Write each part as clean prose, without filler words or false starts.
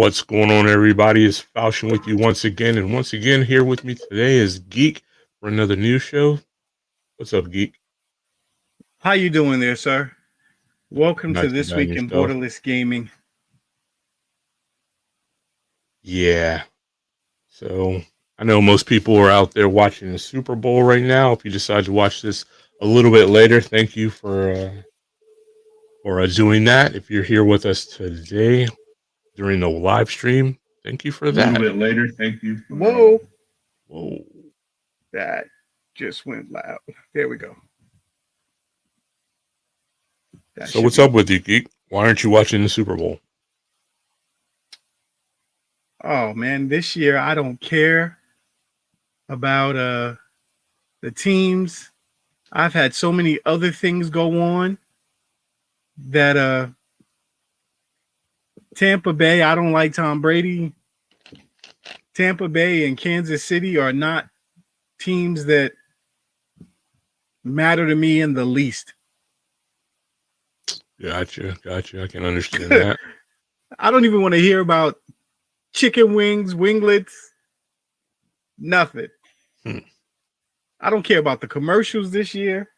What's going on, everybody? It's Falchion with you once again. And once again, here with me today is Geek for another news show. What's up, Geek? How you doing there, sir? Welcome to Not too This bad Week in yourself. Borderless Gaming. Yeah. So I know most people are out there watching the Super Bowl right now. If you decide to watch this a little bit later, thank you for doing that. If you're here with us today during the live stream, thank you for that. A little bit later, thank you. Whoa. That just went loud. There we go. So what's up with you, Geek? Why aren't you watching the Super Bowl? Oh, man, this year I don't care about the teams. I've had so many other things go on that Tampa Bay, I don't like Tom Brady. Tampa Bay and Kansas City are not teams that matter to me in the least. Gotcha. I can understand that. I don't even want to hear about chicken wings, winglets, nothing. I don't care about the commercials this year.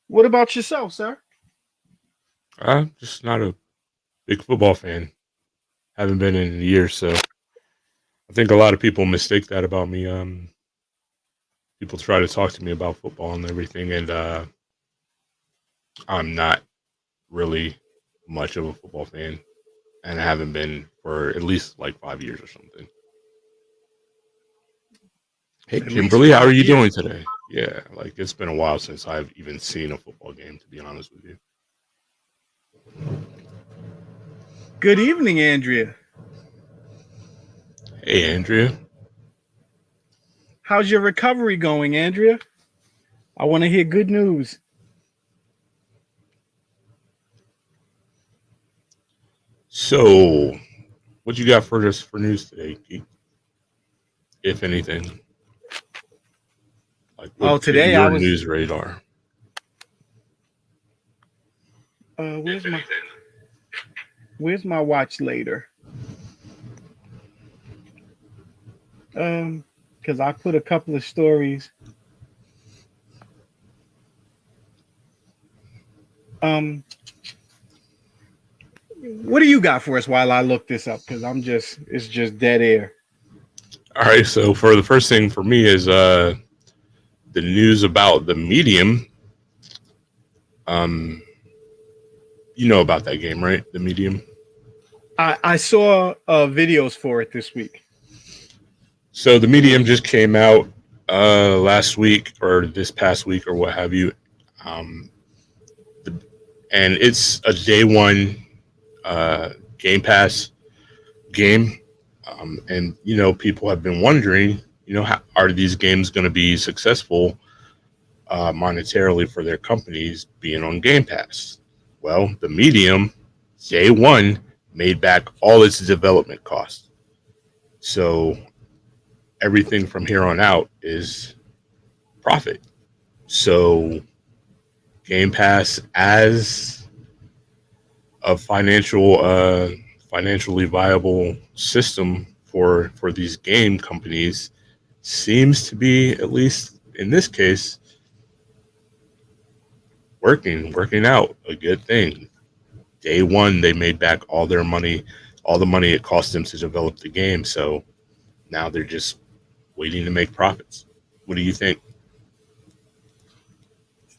What about yourself, sir? I'm just not a big football fan. Haven't been in years, so I think a lot of people mistake that about me. People try to talk to me about football and everything, and I'm not really much of a football fan, and I haven't been for at least like 5 years or something. Hey, Kimberly, how are you doing today? Yeah, like it's been a while since I've even seen a football game, to be honest with you. Good evening, Andrea. Hey, Andrea. How's your recovery going, Andrea? I want to hear good news. So, what you got for us for news today, Geek? If anything. Like, today I was news radar. Where's my watch later? Because I put a couple of stories. What do you got for us while I look this up? Because it's just dead air. All right, so for the first thing for me is the news about the Medium. You know about that game, right? The Medium. I saw videos for it this week. So the Medium just came out last week or this past week or what have you, and it's a day one Game Pass game, and people have been wondering, how are these games going to be successful monetarily for their companies being on Game Pass? Well, the Medium, day one, made back all its development costs. So everything from here on out is profit. So Game Pass, as a financially viable system for these game companies, seems to be, at least in this case, working out a good thing. Day one, they made back all their money, all the money it cost them to develop the game. So now they're just waiting to make profits. What do you think?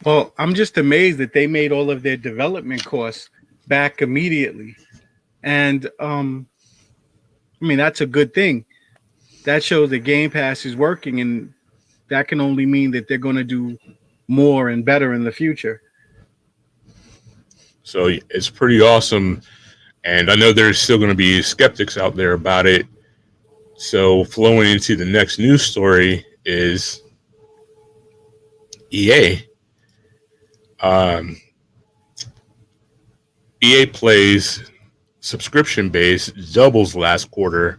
Well, I'm just amazed that they made all of their development costs back immediately. And that's a good thing. That shows that Game Pass is working, and that can only mean that they're going to do more and better in the future. So it's pretty awesome. And I know there's still going to be skeptics out there about it. So flowing into the next news story is EA. EA Play's subscription base doubles last quarter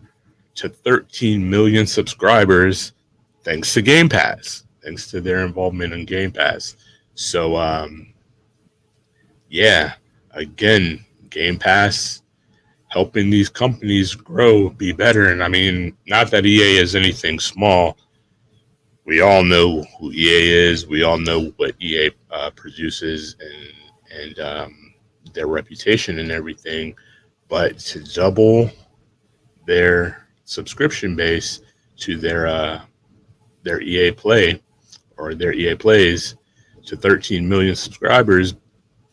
to 13 million subscribers thanks to Game Pass, thanks to their involvement in Game Pass. So, again, Game Pass helping these companies grow, be better. And I mean, not that EA is anything small. We all know who EA is. We all know what EA produces and their reputation and everything. But to double their subscription base to their EA Play or their EA Plays to 13 million subscribers,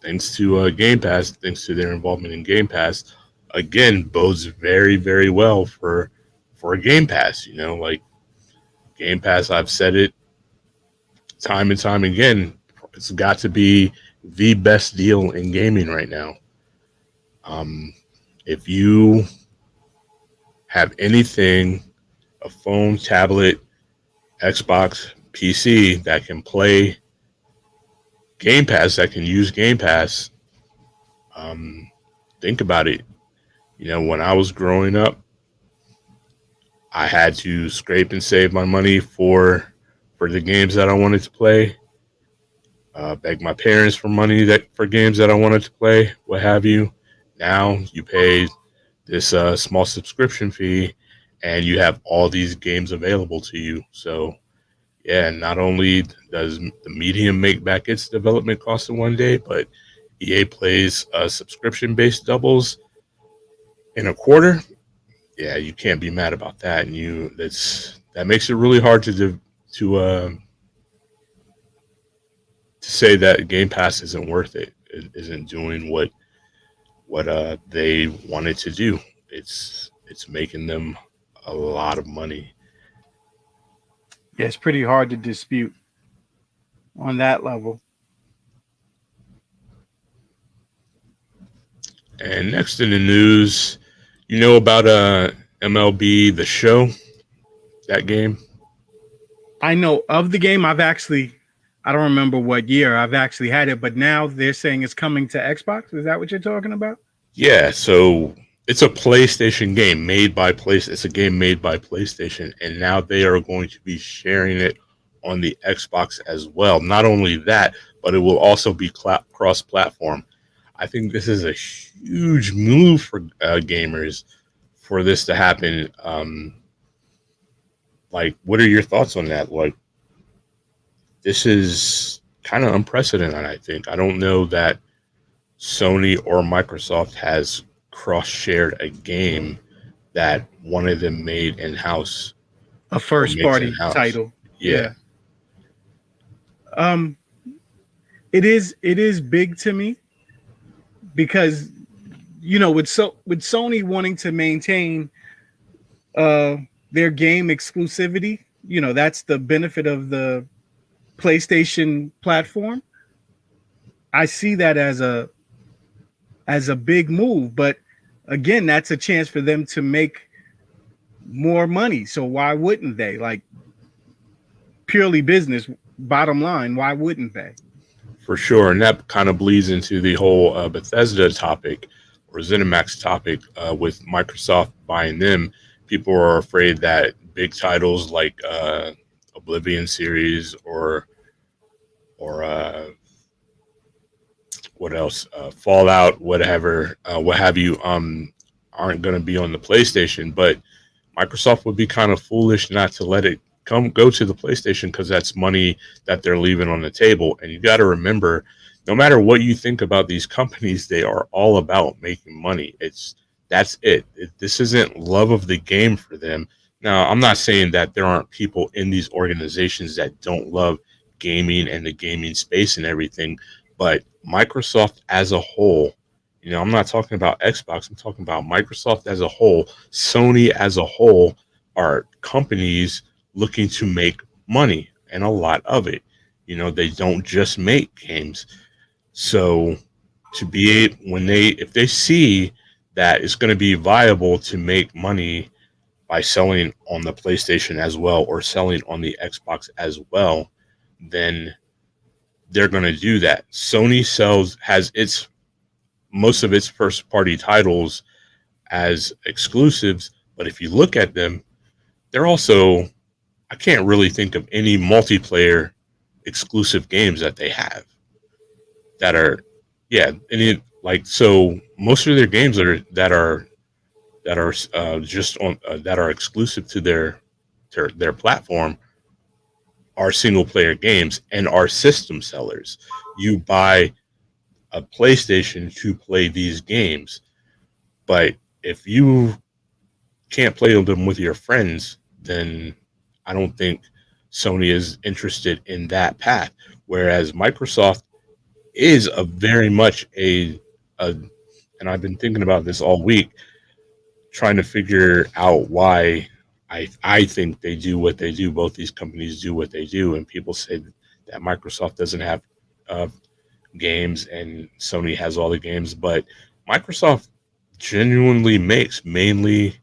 thanks to Game Pass, thanks to their involvement in Game Pass, again bodes very, very well for a Game Pass. You know, like Game Pass, I've said it time and time again. It's got to be the best deal in gaming right now. Um, if you have anything, a phone, tablet, Xbox, PC that can play Game Pass, that can use Game Pass, um, think about it. You know, when I was growing up, I had to scrape and save my money for the games that I wanted to play. Beg my parents for money that for games that I wanted to play, what have you. Now you pay this small subscription fee, and you have all these games available to you. So yeah, not only does the medium make back its development costs in one day, but EA plays subscription based doubles in a quarter. Yeah, you can't be mad about that. And that makes it really hard to say that Game Pass isn't worth it. It isn't doing what they wanted to do. It's making them a lot of money. Yeah, it's pretty hard to dispute on that level. And next in the news, you know about MLB The Show, that game? I know of the game. I don't remember what year I've actually had it, but now they're saying it's coming to Xbox. Is that what you're talking about? Yeah, so it's a PlayStation game made by It's a game made by PlayStation, and now they are going to be sharing it on the Xbox as well. Not only that, but it will also be cross-platform. I think this is a huge move for gamers for this to happen. Like, what are your thoughts on that? Like, this is kind of unprecedented, I think. I don't know that Sony or Microsoft has cross-shared a game that one of them made in-house A or first makes party in-house. title. Yeah, Yeah. Um, it is big to me because with Sony wanting to maintain uh their game exclusivity, that's the benefit of the PlayStation platform. I see that as a big move, but again, that's a chance for them to make more money. So why wouldn't they? Like, purely business, bottom line, why wouldn't they? for sure. And that kind of bleeds into the whole Bethesda topic or ZeniMax topic with Microsoft buying them. People are afraid that big titles like Oblivion series or what else, Fallout, whatever, what have you, aren't going to be on the PlayStation. But Microsoft would be kind of foolish not to let it go to the PlayStation because that's money that they're leaving on the table. And you got to remember, no matter what you think about these companies, they are all about making money. That's it. This isn't love of the game for them. Now, I'm not saying that there aren't people in these organizations that don't love gaming and the gaming space and everything, but Microsoft as a whole, I'm not talking about Xbox, I'm talking about Microsoft as a whole, Sony as a whole are companies looking to make money and a lot of it. They don't just make games. So if they see that it's going to be viable to make money by selling on the PlayStation as well or selling on the Xbox as well, then they're going to do that. Sony has most of its first party titles as exclusives, but if you look at them, they're also, I can't really think of any multiplayer exclusive games that they have that are, yeah, so most of their games that are that are just on that are exclusive to their platform are single player games and are system sellers. You buy a PlayStation to play these games, but if you can't play them with your friends, then I don't think Sony is interested in that path. Whereas Microsoft is a very much a and I've been thinking about this all week, trying to figure out why I think they do what they do. Both these companies do what they do, and people say that Microsoft doesn't have uh, games and Sony has all the games, but Microsoft genuinely makes mainly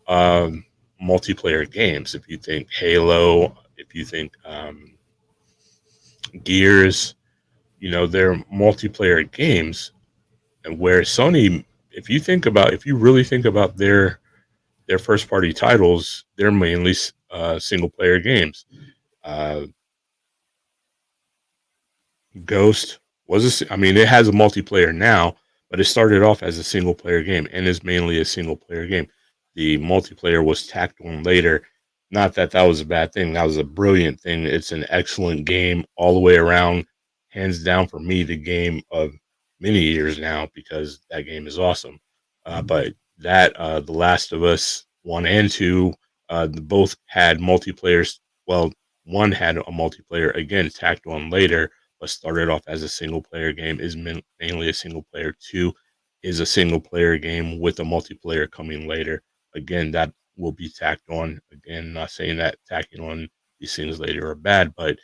um, multiplayer games. If you think Halo, if you think Gears, they're multiplayer games. And where Sony, if you really think about their first party titles, they're mainly single player games. Uh, Ghost I mean, it has a multiplayer now, but it started off as a single player game and is mainly a single player game. The multiplayer was tacked on later. Not that that was a bad thing. That was a brilliant thing. It's an excellent game all the way around. Hands down for me, the game of many years now because that game is awesome. But The Last of Us 1 and 2, both had multiplayers. Well, one had a multiplayer again tacked on later, but started off as a single player game, is mainly a single player. Two is a single player game with a multiplayer coming later. Again, that will be tacked on. Again, not saying that tacking on these things later are bad, but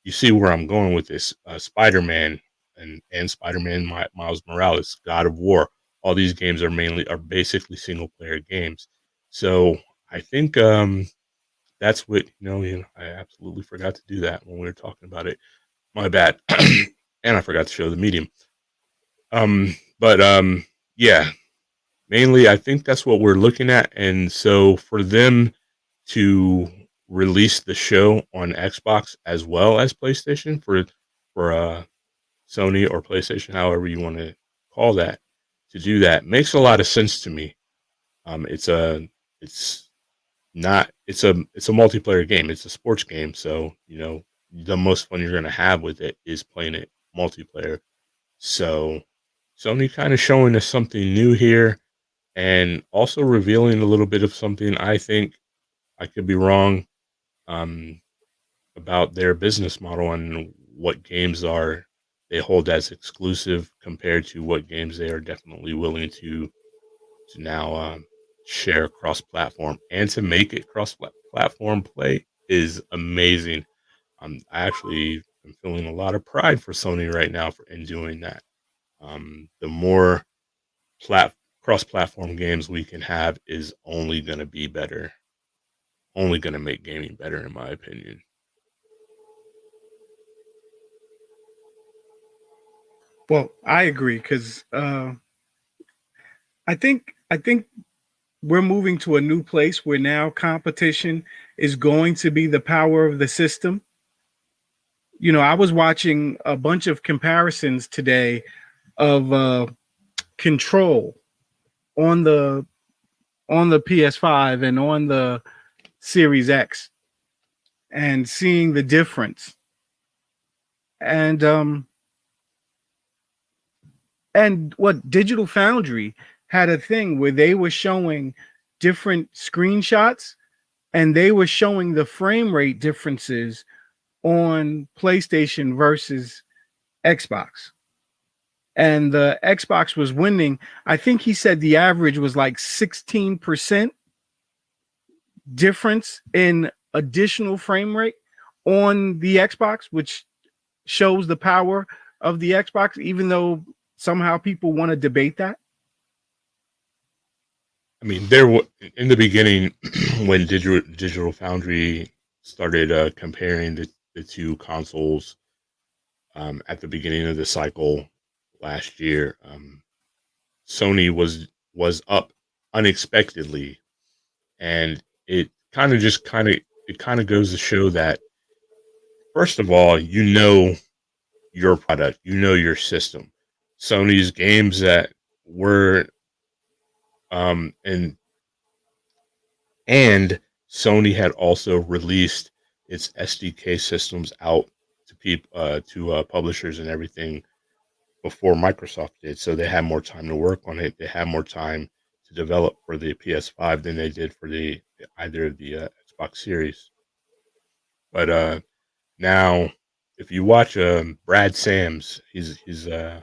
you see where I'm going with this. Spider-Man and Spider-Man Miles Morales, God of War, all these games are basically single player games. So I think that's what I absolutely forgot to do that when we were talking about it. My bad. And I forgot to show the medium. But yeah, mainly I think that's what we're looking at. And so for them to release the show on Xbox as well as PlayStation for Sony or PlayStation, however you want to call that, to do that makes a lot of sense to me. It's a it's not it's a multiplayer game. It's a sports game, so the most fun you're gonna have with it is playing it multiplayer. So Sony kind of showing us something new here and also revealing a little bit of something I think I could be wrong um, about their business model and what games are they hold as exclusive compared to what games they are definitely willing to now share cross platform and to make it cross platform play is amazing. I actually am feeling a lot of pride for Sony right now in doing that. The more plat- cross-platform games we can have is only going to be better. Only going to make gaming better, in my opinion. Well, I agree because I think we're moving to a new place where now competition is going to be the power of the system. I was watching a bunch of comparisons today of control on the PS5 and on the Series X and seeing the difference. And and what Digital Foundry had a thing where they were showing different screenshots and they were showing the frame rate differences on PlayStation versus Xbox. And the Xbox was winning. I think he said the average was like 16% difference in additional frame rate on the Xbox, which shows the power of the Xbox, even though somehow people want to debate that. I mean, in the beginning when Digital Foundry started comparing the two consoles at the beginning of the cycle last year, Sony was up unexpectedly, and it kind of goes to show that first of all, your product, your system. Sony's games that were And Sony had also released its SDK systems out to publishers and everything before Microsoft did. So they had more time to work on it. They had more time to develop for the PS5 than they did for either of the Xbox Series. But now, if you watch Brad Sams, he's a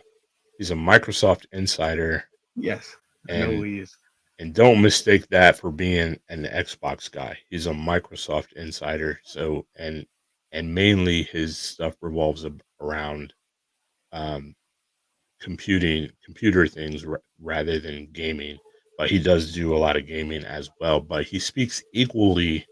Microsoft insider, Yes, I know who and he is. and don't mistake that for being an Xbox guy. He's a Microsoft insider. So and mainly his stuff revolves around um, computer things rather than gaming. But he does do a lot of gaming as well. But he speaks equally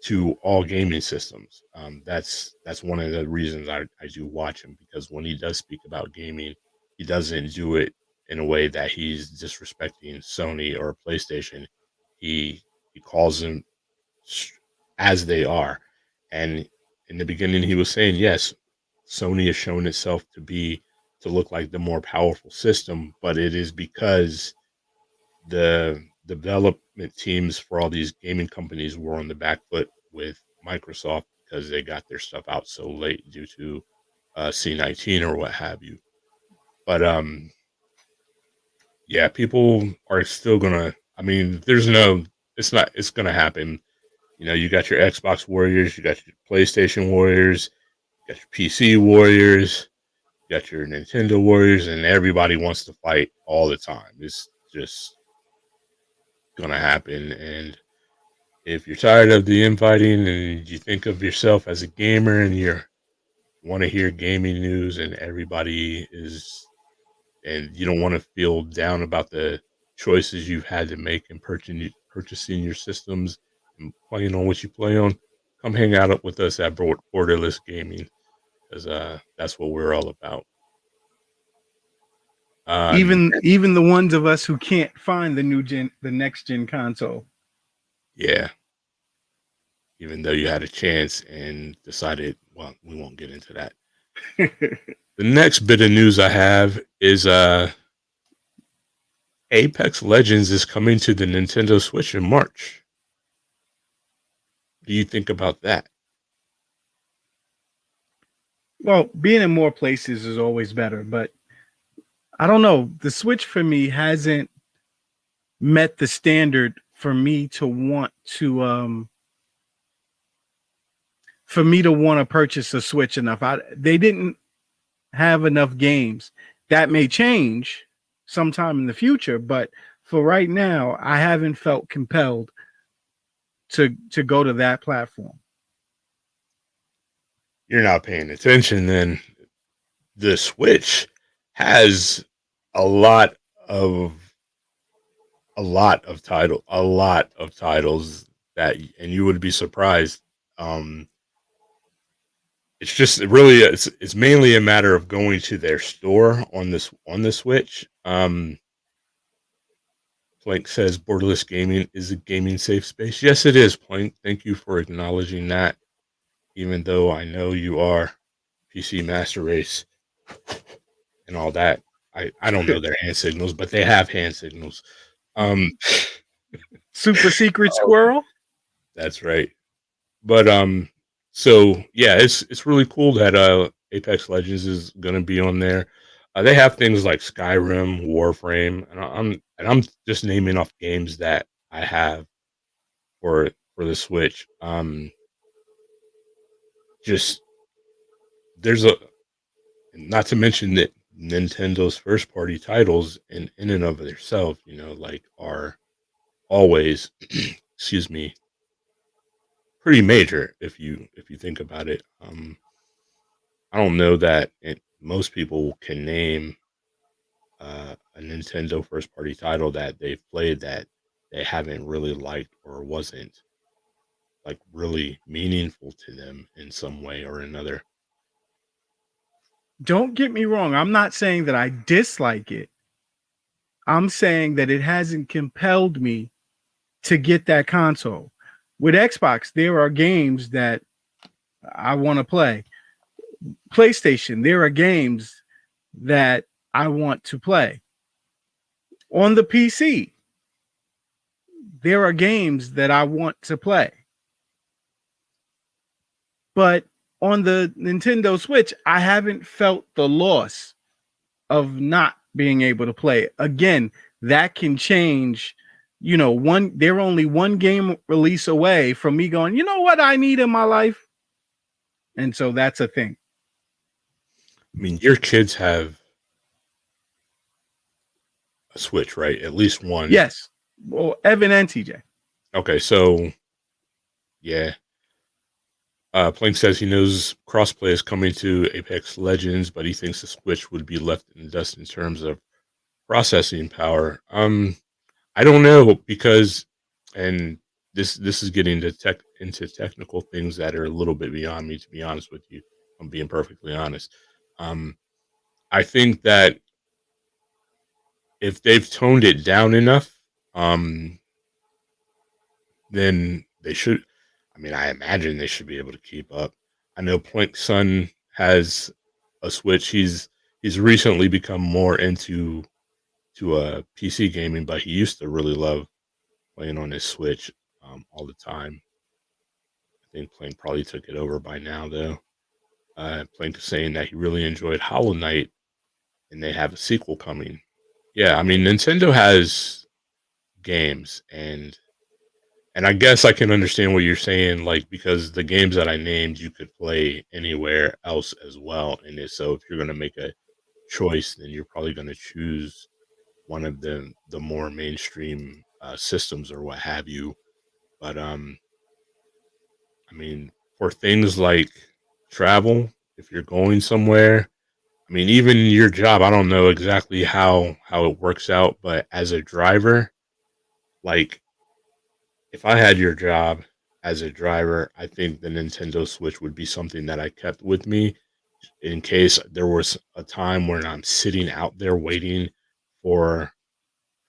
to all gaming systems. That's one of the reasons I do watch him, because when he does speak about gaming, he doesn't do it in a way that he's disrespecting Sony or PlayStation. He calls them as they are. And in the beginning, he was saying, yes, Sony has shown itself to look like the more powerful system, but it is because the development teams for all these gaming companies were on the back foot with Microsoft because they got their stuff out so late due to C19 or what have you. But yeah, people are still gonna. I mean, it's gonna happen. You got your Xbox warriors, you got your PlayStation warriors, you got your PC warriors, you got your Nintendo warriors, and everybody wants to fight all the time. It's just gonna happen. And if you're tired of the infighting and you think of yourself as a gamer and you want to hear gaming news and you don't want to feel down about the choices you've had to make in purchasing your systems and playing on what you play on, come hang out with us at Borderless Gaming, because that's what we're all about. Even the ones of us who can't find the next gen console. Yeah. Even though you had a chance and decided, well, we won't get into that. The next bit of news I have is Apex Legends is coming to the Nintendo Switch in March. What do you think about that? Well, being in more places is always better, but I don't know. The Switch for me hasn't met the standard for me to want to purchase a Switch enough. They didn't have enough games. That may change sometime in the future, but for right now, I haven't felt compelled to go to that platform. You're not paying attention then. The Switch has a lot of a lot of titles that, and you would be surprised. It's just it's mainly a matter of going to their store on the Switch. Plank says Borderless Gaming is a gaming safe space. Yes, it is, Plank. Thank you for acknowledging that. Even though I know you are PC Master Race and all that. I don't know their hand signals, but they have hand signals. Super secret squirrel. That's right. But so yeah, it's really cool that Apex Legends is gonna be on there. They have things like Skyrim, Warframe, and I'm just naming off games that I have for the Switch. Just there's a not to mention that Nintendo's first party titles in and of themselves, like are always excuse me, pretty major if you think about it. I don't know that most people can name a Nintendo first party title that they've played that they haven't really liked or wasn't like really meaningful to them in some way or another. Don't get me wrong. I'm not saying that I dislike it. I'm saying that it hasn't compelled me to get that console. With Xbox, there are games that I want to play. PlayStation, there are games that I want to play. On the PC, there are games that I want to play. But on the Nintendo Switch, I haven't felt the loss of not being able to play it. Again, that can change. They're only one game release away from me going, you know what I need in my life? And so that's a thing. I mean, your kids have a Switch, right? At least one. Yes. Well, Evan and TJ. Okay, so yeah. Plank says he knows crossplay is coming to Apex Legends, but he thinks the Switch would be left in the dust in terms of processing power. I don't know because, and this is getting into technical things that are a little bit beyond me. To be honest with you, I'm being perfectly honest. Um, I think that if they've toned it down enough, um, then they should. I mean, I imagine they should be able to keep up. I know Plank's son has a Switch. He's recently become more into PC gaming, but he used to really love playing on his Switch all the time. I think Plank probably took it over by now, though. Plank is saying that he really enjoyed Hollow Knight, and they have a sequel coming. Yeah, I mean, Nintendo has games, and I guess I can understand what you're saying, like because the games that I named you could play anywhere else as well. And so if you're gonna make a choice, then you're probably gonna choose one of the more mainstream systems or what have you. But I mean, for things like travel, if you're going somewhere, I mean, even your job, I don't know exactly how it works out, but as a driver, like if I had your job as a driver, I think the Nintendo Switch would be something that I kept with me in case there was a time when I'm sitting out there waiting for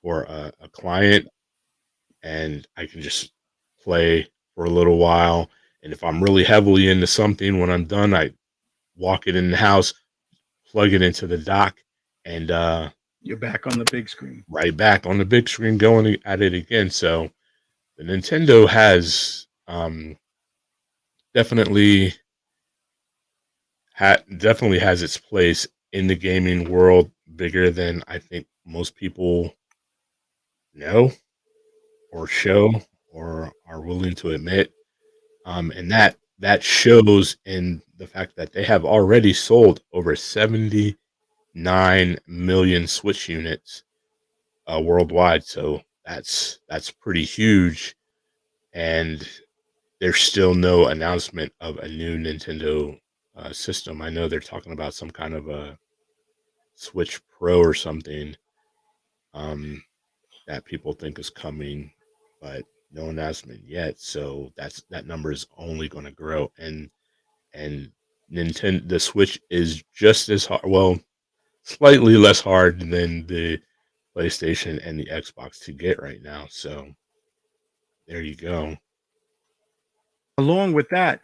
a client and I can just play for a little while. And if I'm really heavily into something, when I'm done, I walk it in the house, plug it into the dock, and You're back on the big screen. right back on the big screen going at it again. So the Nintendo has definitely definitely has its place in the gaming world, bigger than I think most people know or show or are willing to admit. And that shows in the fact that they have already sold over 79 million Switch units worldwide. So that's pretty huge. And there's still no announcement of a new Nintendo system. I know they're talking about some kind of a Switch Pro or something um, that people think is coming, but no announcement yet. So that number is only going to grow. And Nintendo, the Switch is just as hard. Well, slightly less hard than the PlayStation and the Xbox to get right now. So there you go. Along with that,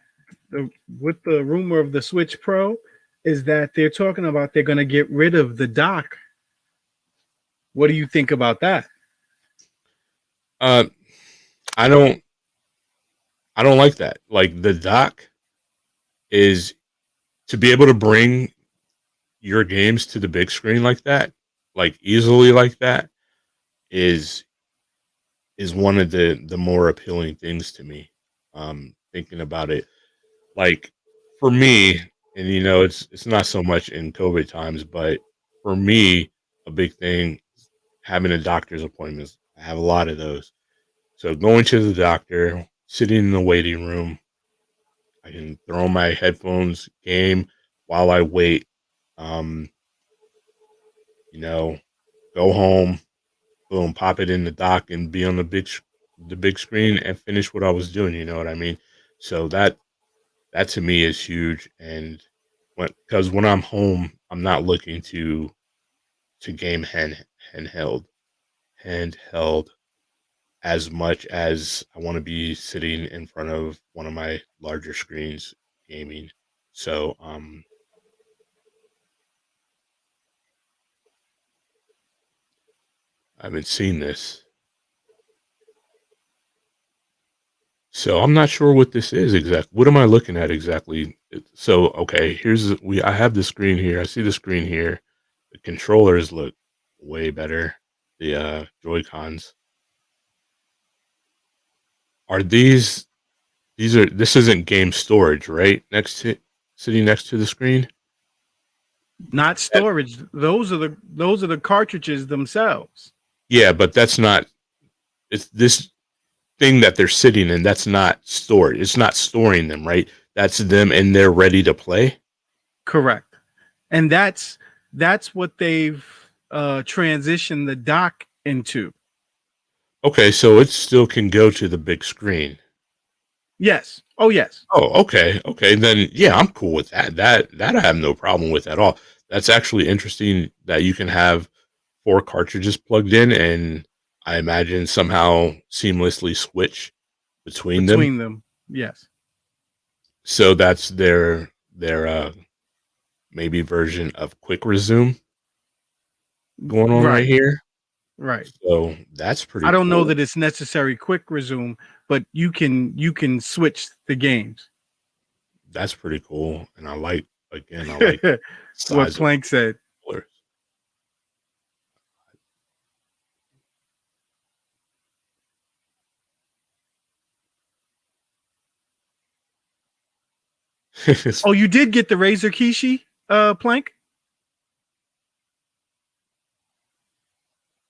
with the rumor of the Switch Pro, is that they're talking about they're going to get rid of the dock. What do you think about that? Uh, I don't I don't like that. Like the dock is to be able to bring your games to the big screen like that, like easily like that, is is one of the more appealing things to me. Thinking about it, like for me, and it's not so much in COVID times, but for me, a big thing having a doctor's appointments. I have a lot of those. So going to the doctor, sitting in the waiting room, I can throw on my headphones, game while I wait. Um, you know, go home, boom, pop it in the dock, and be on the big screen and finish what I was doing. You know what I mean? So that to me is huge. And because when I'm home, I'm not looking to game handheld handheld as much as I want to be sitting in front of one of my larger screens gaming. So I haven't seen this. So I'm not sure what this is exactly. What am I looking at exactly? So okay, I have the screen here. I see the screen here. The controllers look way better. The Joy Cons are this isn't game storage, right? Sitting next to the screen. Not That- storage. Those are the cartridges themselves. yeah, but that's not. It's this thing that they're sitting in. That's not stored. It's not storing them, right? That's them and they're ready to play. Correct. And that's what they've transitioned the dock into. Okay, so it still can go to the big screen. Yes. Oh yes. Oh, okay, okay. Then yeah, I'm cool with that. That I have no problem with at all. That's actually interesting that you can have four cartridges plugged in, and I imagine somehow seamlessly switch between them. Between them. Yes. So that's their maybe version of quick resume going on right Right. here. Right. So that's I pretty don't know cool. that it's necessary quick resume, but you can switch the games. That's pretty cool, and I like the What size of Plank said. the controllers. Oh, you did get the Razer Kishi, Plank?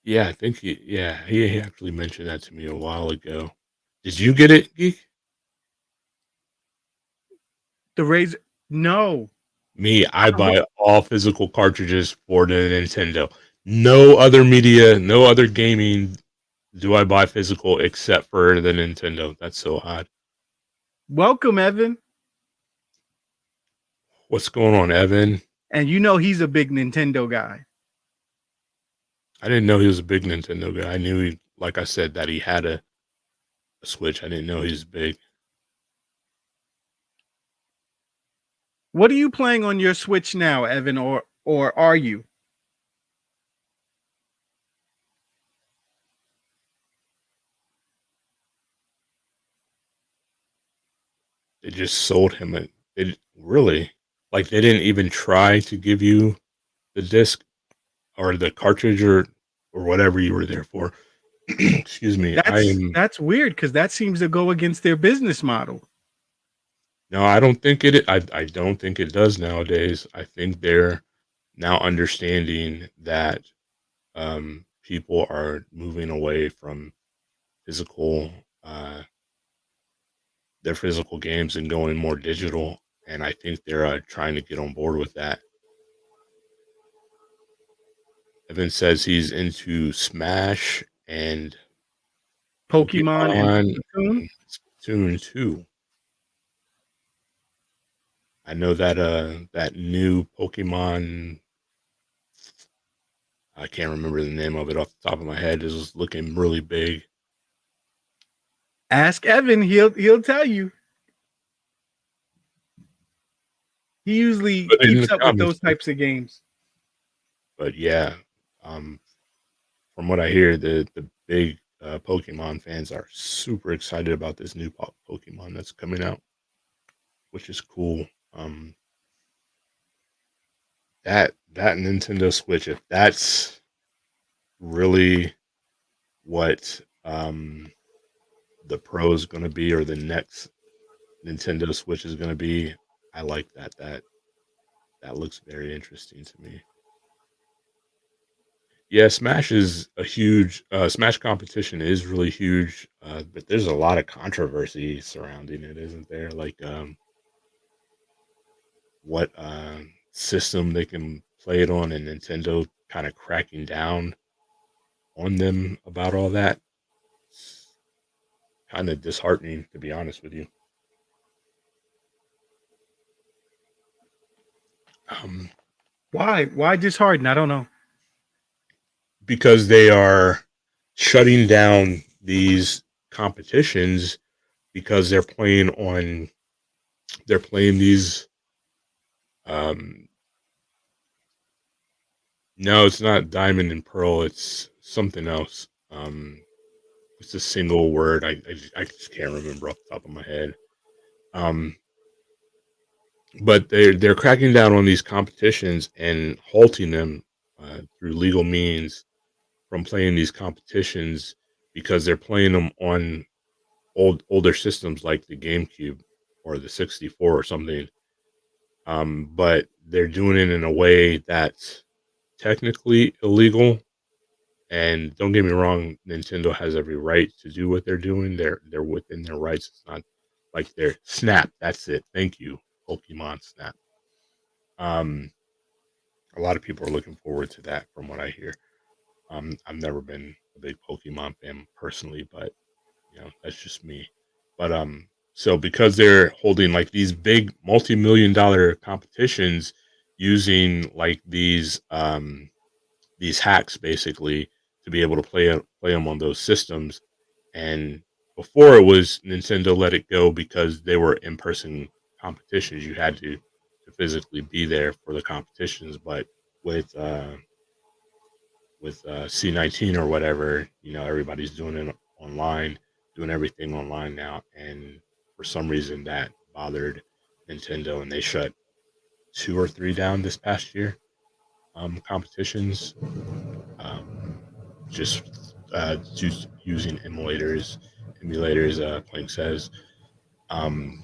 Yeah, I think he actually mentioned that to me a while ago. Did you get it, Geek? The Razer. No. Me, I I don't- buy all physical cartridges for the Nintendo. No other media, no other gaming do I buy physical except for the Nintendo. That's so odd. Welcome, Evan. What's going on, Evan? And you know he's a big Nintendo guy. I didn't know he was a big Nintendo guy. I knew he, like I said, that he had a Switch. I didn't know he's big. What are you playing on your Switch now, Evan, or are you? They just sold him a. It really like they didn't even try to give you the disc or the cartridge or whatever you were there for. Excuse me. That's weird because that seems to go against their business model. No, I don't think I don't think it does nowadays. I think they're now understanding that people are moving away from physical their physical games and going more digital, and I think they're trying to get on board with that. Evan says he's into Smash and Pokemon and Pokemon Splatoon. and Splatoon 2. I know that that new Pokemon, I can't remember the name of it off the top of my head, is looking really big. Ask Evan, he'll tell you. He usually Put it in the keeps up with comments. those types of games. But yeah, um, from what I hear, the big Pokemon fans are super excited about this new Pokemon that's coming out, which is cool. That Nintendo Switch, if that's really what the Pro is going to be, or the next Nintendo Switch is going to be, I like that. That looks very interesting to me. Yeah, Smash is a huge Smash competition is really huge, but there's a lot of controversy surrounding it, isn't there? Like what system they can play it on, and Nintendo kind of cracking down on them about all that. It's kind of disheartening, to be honest with you. Um, Why? Why disheartened? I don't know. because they are shutting down these competitions because they're playing these um no, it's not Diamond and Pearl, it's something else. It's a single word. I just can't remember off the top of my head. But they're cracking down on these competitions and halting them through legal means from playing these competitions because they're playing them on older systems like the GameCube or the 64 or something. But they're doing it in a way that's technically illegal. And don't get me wrong, Nintendo has every right to do what they're doing. They're within their rights. It's not like they're Snap. That's it. Thank you, Pokemon Snap. Um, a lot of people are looking forward to that, from what I hear. I've never been a big Pokemon fan personally, but that's just me. But so because they're holding like these big multi-million-dollar competitions using like these hacks basically to be able to play them on those systems. And before, it was Nintendo let it go because they were in-person competitions. You had to physically be there for the competitions. But with C19 or whatever, everybody's doing it online, doing everything online now. And for some reason that bothered Nintendo, and they shut 2 or 3 down this past year. Competitions, just using emulators, Plank says. And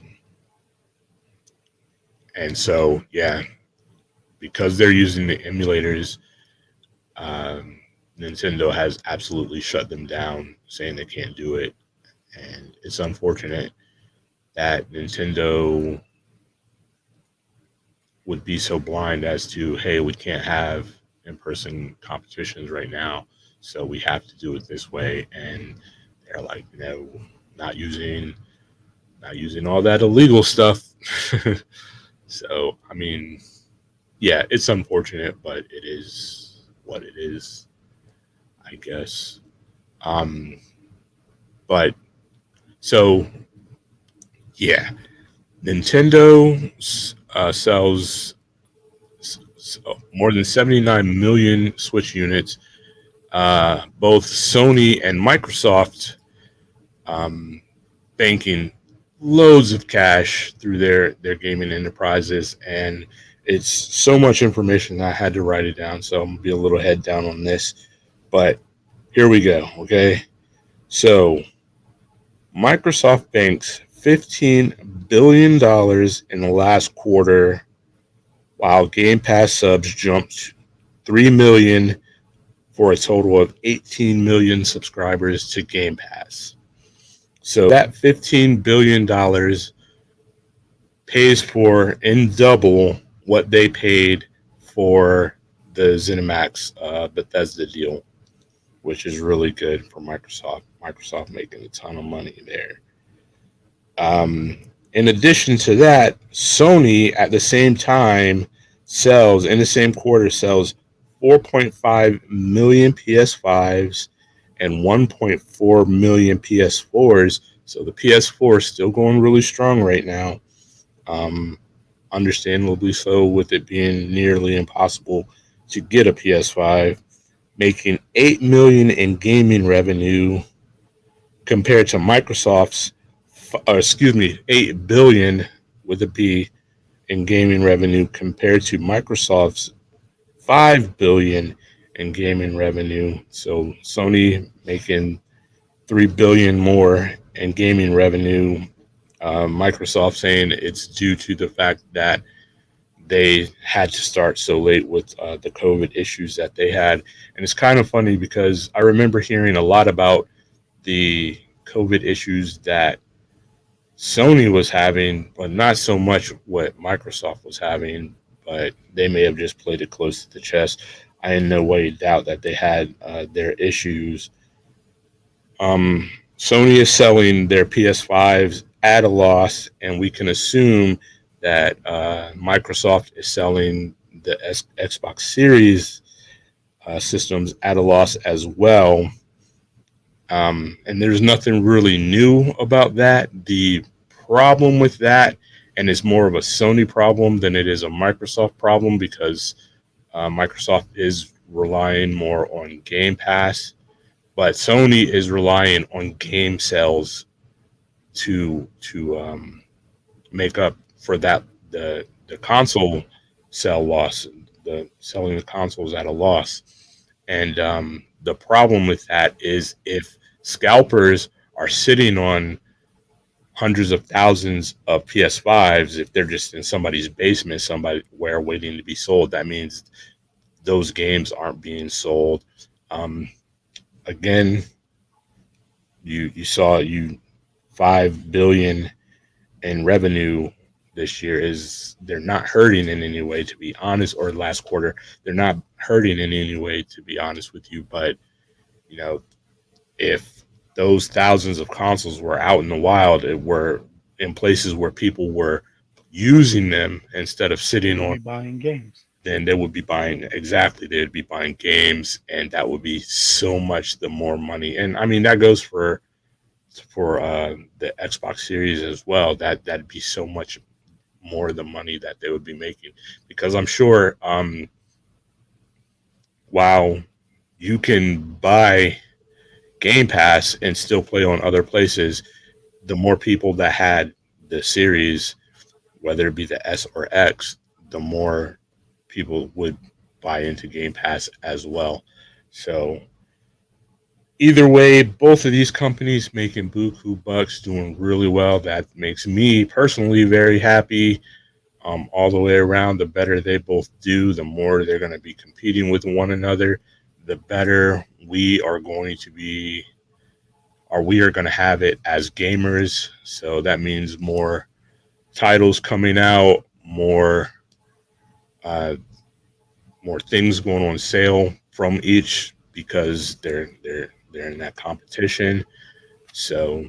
so, yeah, because they're using the emulators, Nintendo has absolutely shut them down, saying they can't do it. And it's unfortunate that Nintendo would be so blind as to, hey, we can't have in-person competitions right now, so we have to do it this way. And they're like, no, not using all that illegal stuff. So, I mean, yeah, it's unfortunate, but it is what it is, I guess. But so, yeah, Nintendo sells more than 79 million Switch units. Both Sony and Microsoft banking loads of cash through their gaming enterprises, and it's so much information I had to write it down, so I'm gonna be a little head down on this. But here we go. Okay, so Microsoft banks $15 billion in the last quarter, while Game Pass subs jumped 3 million for a total of 18 million subscribers to Game Pass. So that $15 billion pays for in double what they paid for the ZeniMax Bethesda deal, which is really good for Microsoft. Microsoft making a ton of money there. In addition to that, Sony at the same time sells 4.5 million PS5s and 1.4 million PS4s. So the PS4 is still going really strong right now. Understandably so, with it being nearly impossible to get a PS5, making 8 million in gaming revenue compared to Microsoft's 8 billion with a B in gaming revenue compared to Microsoft's 5 billion in gaming revenue. So Sony making 3 billion more in gaming revenue. Microsoft saying it's due to the fact that they had to start so late with the COVID issues that they had. And it's kind of funny because I remember hearing a lot about the COVID issues that Sony was having, but not so much what Microsoft was having. But they may have just played it close to the chest. I in no way doubt that they had their issues. Sony is selling their PS5s at a loss, and we can assume that Microsoft is selling the Xbox Series systems at a loss as well. And there's nothing really new about that. The problem with that, and it's more of a Sony problem than it is a Microsoft problem, because Microsoft is relying more on Game Pass but Sony is relying on game sales to make up for that the console sell loss, the selling the consoles at a loss. And the problem with that is if scalpers are sitting on hundreds of thousands of PS5s, if they're just in somebody's basement, somebody where waiting to be sold, that means those games aren't being sold. Um, Again, you saw you 5 billion in revenue this year is they're not hurting in any way, to be honest, or last quarter they're not hurting in any way, to be honest with you. But you know, if those thousands of consoles were out in the wild, it were in places where people were using them instead of They sitting would on, be buying games. then they would be buying, exactly, they'd be buying games, and that would be so much the more money. And I mean that goes for the Xbox Series as well. That'd be so much more the money that they would be making, because I'm sure while you can buy Game Pass and still play on other places, the more people that had the series, whether it be the S or X, the more people would buy into Game Pass as well. So either way, both of these companies making buku bucks, doing really well. That makes me personally very happy. All the way around, the better they both do, the more they're going to be competing with one another, the better we are going to be, or we are going to have it as gamers. So that means more titles coming out, uh, more things going on sale from each, because they're in that competition. So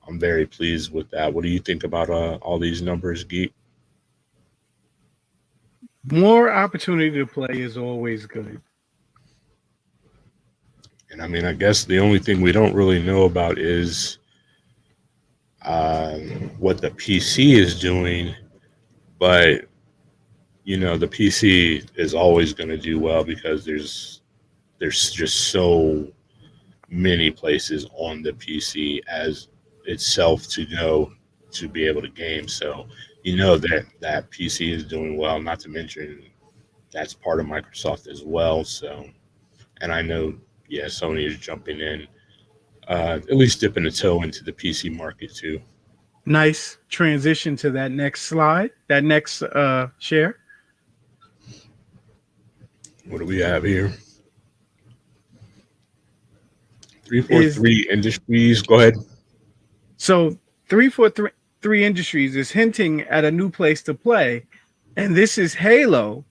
I'm very pleased with that. What do you think about all these numbers, Geek? More opportunity to play is always good. And I mean, I guess the only thing we don't really know about is uh, what the PC is doing, but the PC is always going to do well because there's just so many places on the PC as itself to go to be able to game. So that PC is doing well. Not to mention that's part of Microsoft as well. So, and I know, yeah, Sony is jumping in, at least dipping a toe into the PC market too. Nice transition to that next slide, that next share. What do we have here? Three four Is three Industries. Go ahead. so 343 Industries is hinting at a new place to play, and this is Halo,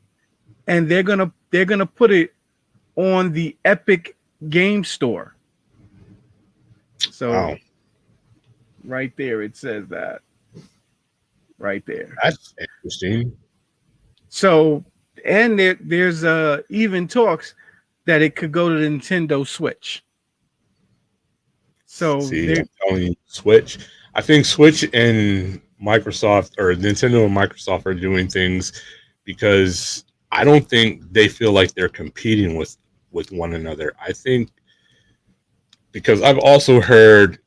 and they're gonna put it on the Epic Game Store. So Wow, right there, it says that right there. that's interesting. So and there's even talks that it could go to the Nintendo Switch. So See, there, I'm telling you, Switch. I think Switch and Microsoft, or Nintendo and Microsoft, are doing things because I don't think they feel like they're competing with one another. I think because I've also heard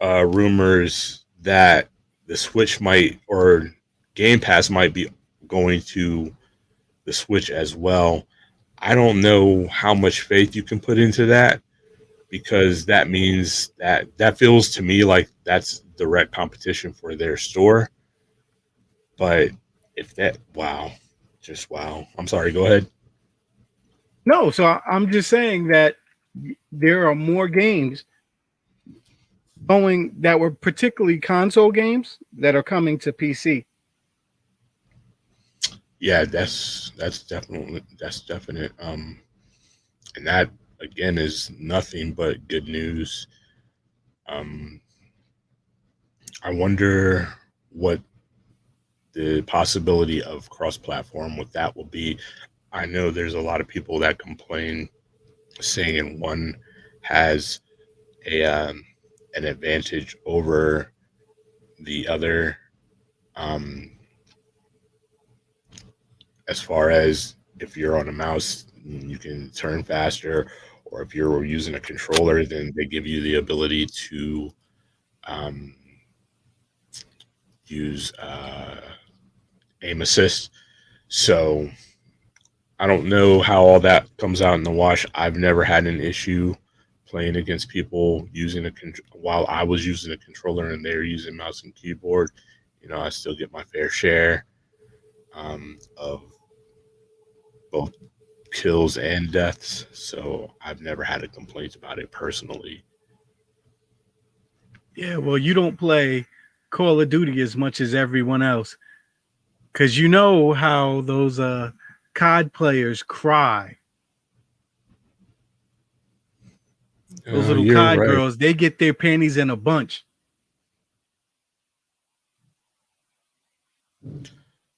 rumors that the Switch might, or Game Pass might be going to the Switch as well. I don't know how much faith you can put into that, because that means that feels to me like that's direct competition for their store. But if that, wow, just wow. I'm sorry. Go ahead. no, so I'm just saying that there are more games going that were particularly console games that are coming to PC. Yeah, that's definite. And that again is nothing but good news. Um, I wonder what the possibility of cross-platform with that will be. I know there's a lot of people that complain, saying one has a an advantage over the other, um, as far as if you're on a mouse, you can turn faster, or if you're using a controller, then they give you the ability to um, use aim assist. So I don't know how all that comes out in the wash. I've never had an issue playing against people using while I was using a controller and they're using mouse and keyboard. I still get my fair share of both kills and deaths. So I've never had a complaint about it personally. Yeah, well, you don't play Call of Duty as much as everyone else because you know how those COD players cry. Those little You're COD right. girls, they get their panties in a bunch.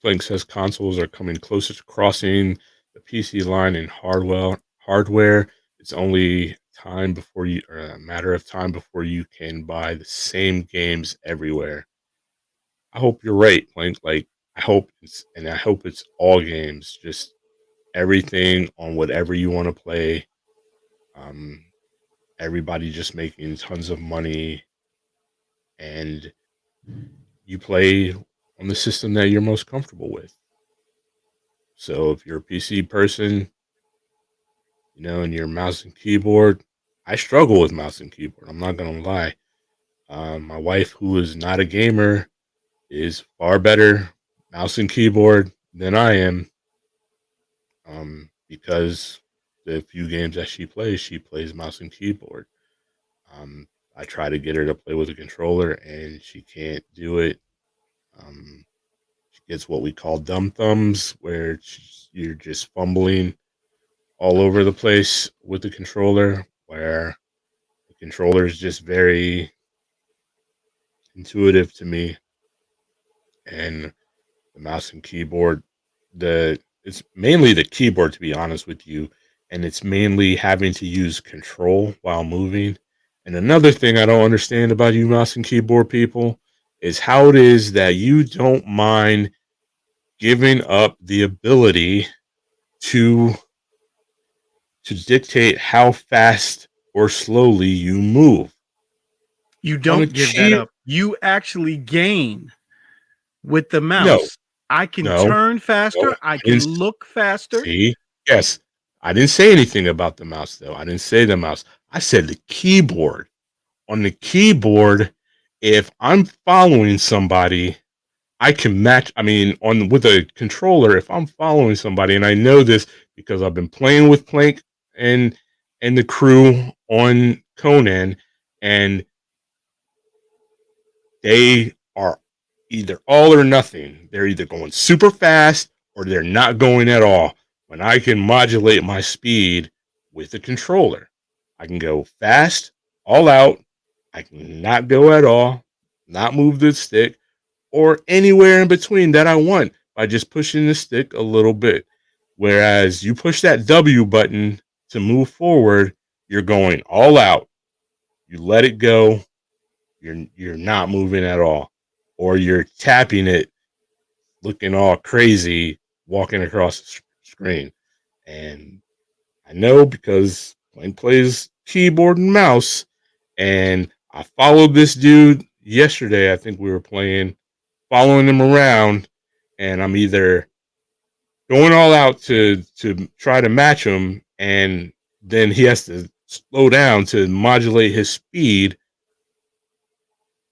Plank says consoles are coming closer to crossing the PC line in hardware. It's only time before you, or a matter of time before you can buy the same games everywhere. I hope you're right, Plank. Like I hope it's all games, just everything on whatever you want to play. Um, Everybody just making tons of money, and you play on the system that you're most comfortable with. So if you're a PC person, and your mouse and keyboard. I struggle with mouse and keyboard. I'm not gonna lie. My wife, who is not a gamer, is far better mouse and keyboard than I am. Because the few games that she plays mouse and keyboard. Um, I try to get her to play with a controller, and she can't do it. Um, she gets what we call dumb thumbs, where you're just fumbling all over the place with the controller, where the controller is just very intuitive to me, and the mouse and keyboard, the it's mainly the keyboard, to be honest with you, and it's mainly having to use control while moving. And another thing I don't understand about you mouse and keyboard people is how it is that you don't mind giving up the ability to dictate how fast or slowly you move. You On a don't give that key, up. You actually gain with the no, mouse. I can no, turn no, faster. I I didn't can look faster. see. Yes, I didn't say anything about the mouse, though. I didn't say the mouse. I said the keyboard. On the keyboard, if I'm following somebody, I can match. I mean, on with a controller, if I'm following somebody, and I know this because I've been playing with Plank and the crew on Conan, and they are either all or nothing. They're either going super fast or they're not going at all. When I can modulate my speed with the controller, I can go fast, all out. I can not go at all, not move the stick, or anywhere in between that I want by just pushing the stick a little bit. Whereas you push that W button to move forward, you're going all out. You let it go, you're not moving at all, or you're tapping it, looking all crazy, walking across the screen. And I know because Blaine plays keyboard and mouse, and I followed this dude yesterday. I think we were following him around, and I'm either going all out to try to match him, and then he has to slow down to modulate his speed,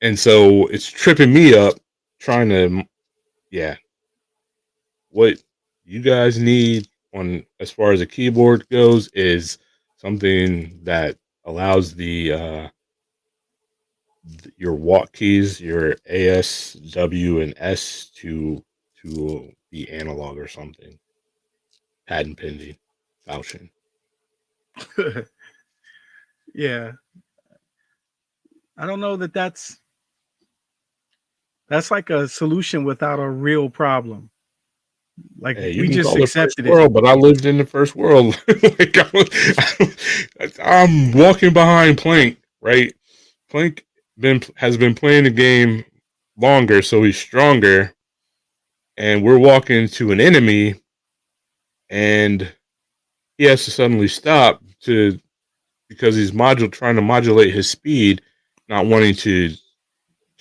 and so it's tripping me up trying to, yeah. What you guys need on as far as a keyboard goes is something that allows your walk keys, your A, S, W, and S to be analog or something. Patent pending, vouching. Yeah. I don't know that that's like a solution without a real problem. Like Hey, you we can just call it first accepted it. world, but I lived in the first world. Like I'm walking behind Plank, right? Plank has been playing the game longer, so he's stronger. And we're walking to an enemy, and he has to suddenly stop to because he's trying to modulate his speed, not wanting to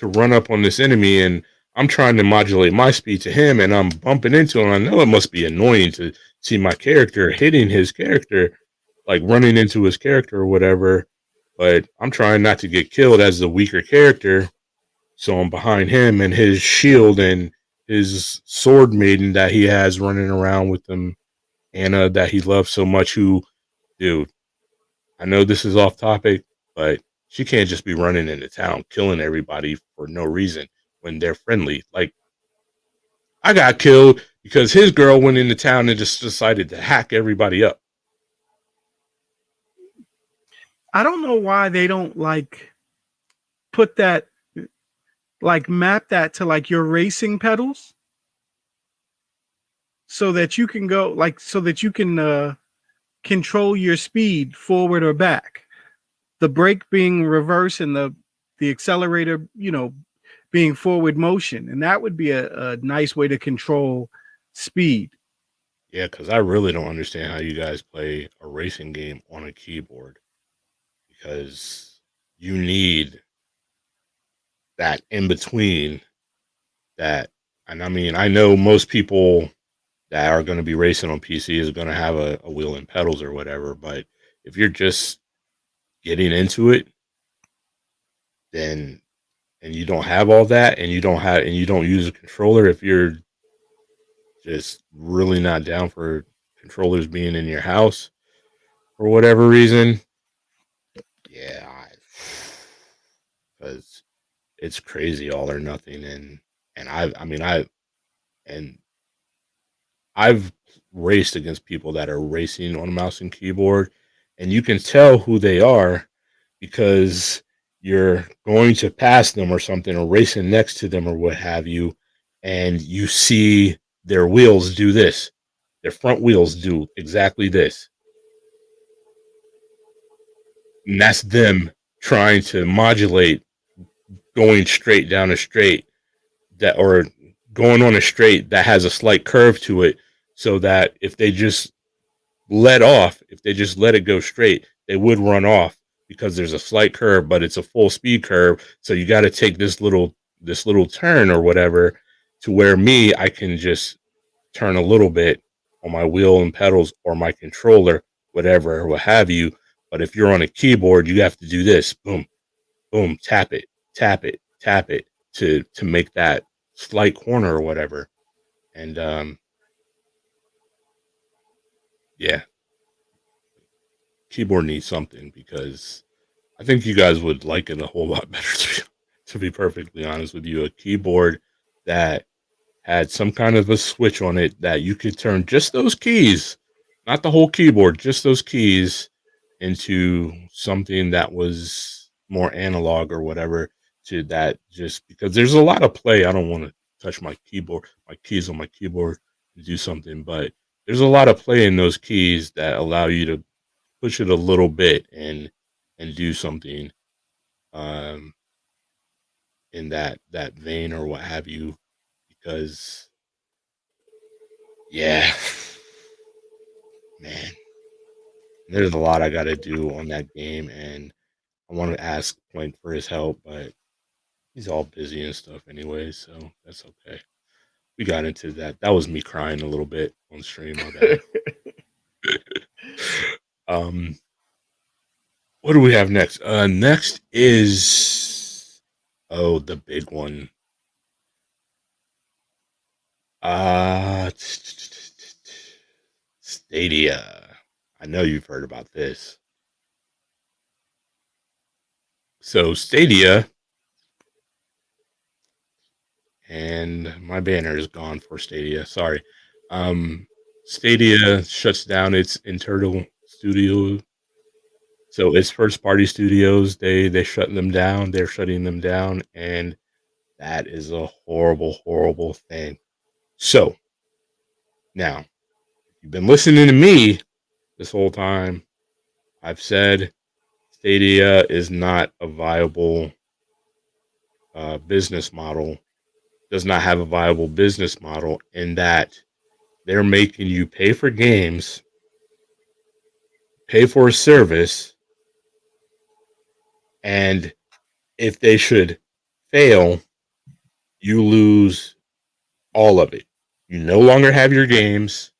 run up on this enemy, and I'm trying to modulate my speed to him, and I'm bumping into him. I know it must be annoying to see my character hitting his character, like running into his character or whatever. But I'm trying not to get killed as the weaker character, so I'm behind him and his shield and his sword maiden that he has running around with him, Anna, that he loves so much. Who, dude, I know this is off topic, but she can't just be running into town killing everybody for no reason when they're friendly. Like, I got killed because his girl went into town and just decided to hack everybody up. I don't know why they don't like put that, like map that to like your racing pedals so that you can go like so that you can control your speed forward or back. The brake being reverse and the accelerator, being forward motion, and that would be a nice way to control speed. Yeah, because I really don't understand how you guys play a racing game on a keyboard, because you need that in between that. And I mean, I know most people that are going to be racing on PC is going to have a wheel and pedals or whatever, but if you're just getting into it, then and you don't have all that, and you don't use a controller, if you're just really not down for controllers being in your house for whatever reason, yeah, because it's crazy all or nothing. And and I've raced against people that are racing on mouse and keyboard, and you can tell who they are because you're going to pass them or something, or racing next to them or what have you, and you see their wheels do this. Their front wheels do exactly this. And that's them trying to modulate going straight down a straight, that, or going on a straight that has a slight curve to it, so that if they just let it go straight, they would run off because there's a slight curve, but it's a full speed curve. So you got to take this little turn or whatever, to where I can just turn a little bit on my wheel and pedals or my controller, whatever, or what have you. But if you're on a keyboard, you have to do this: boom, boom, tap it, tap it, tap it, to make that slight corner or whatever. And yeah, keyboard needs something, because I think you guys would like it a whole lot better. To be perfectly honest with you, a keyboard that had some kind of a switch on it that you could turn just those keys, not the whole keyboard, just those keys, into something that was more analog or whatever. To that, just because there's a lot of play. I don't want to touch my keys on my keyboard to do something, but there's a lot of play in those keys that allow you to push it a little bit and do something um in that vein or what have you. Because yeah, man, there's a lot I got to do on that game, and I want to ask Plank for his help, but he's all busy and stuff anyway, so that's okay. We got into that. That was me crying a little bit on stream. My bad. um, what do we have next? Next is the big one. Stadia. I know you've heard about this. So Stadia, and my banner is gone for Stadia. Sorry. Stadia shuts down its internal studio. So its first party studios, they shut them down. They're shutting them down, and that is a horrible, horrible thing. So now, you've been listening to me this whole time. I've said Stadia is not a viable business model, does not have a viable business model, in that they're making you pay for games, pay for a service, And if they should fail, you lose all of it. You no longer have your games.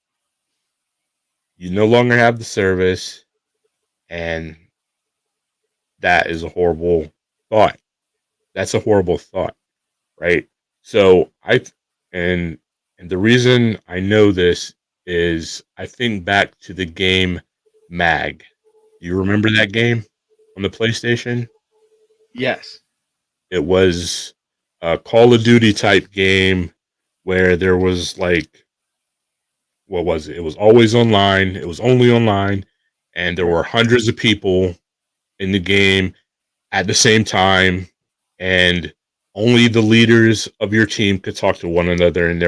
You no longer have the service. And that is a horrible thought. That's a horrible thought, right? So and and the reason I know this is I think back to the game Mag. Do you remember that game on the PlayStation? Yes. It was a Call of Duty type game where there was like, what was it? It was always online. It was only online, and there were Right. hundreds of people in the game at the same time, and only the leaders of your team could talk to one another. And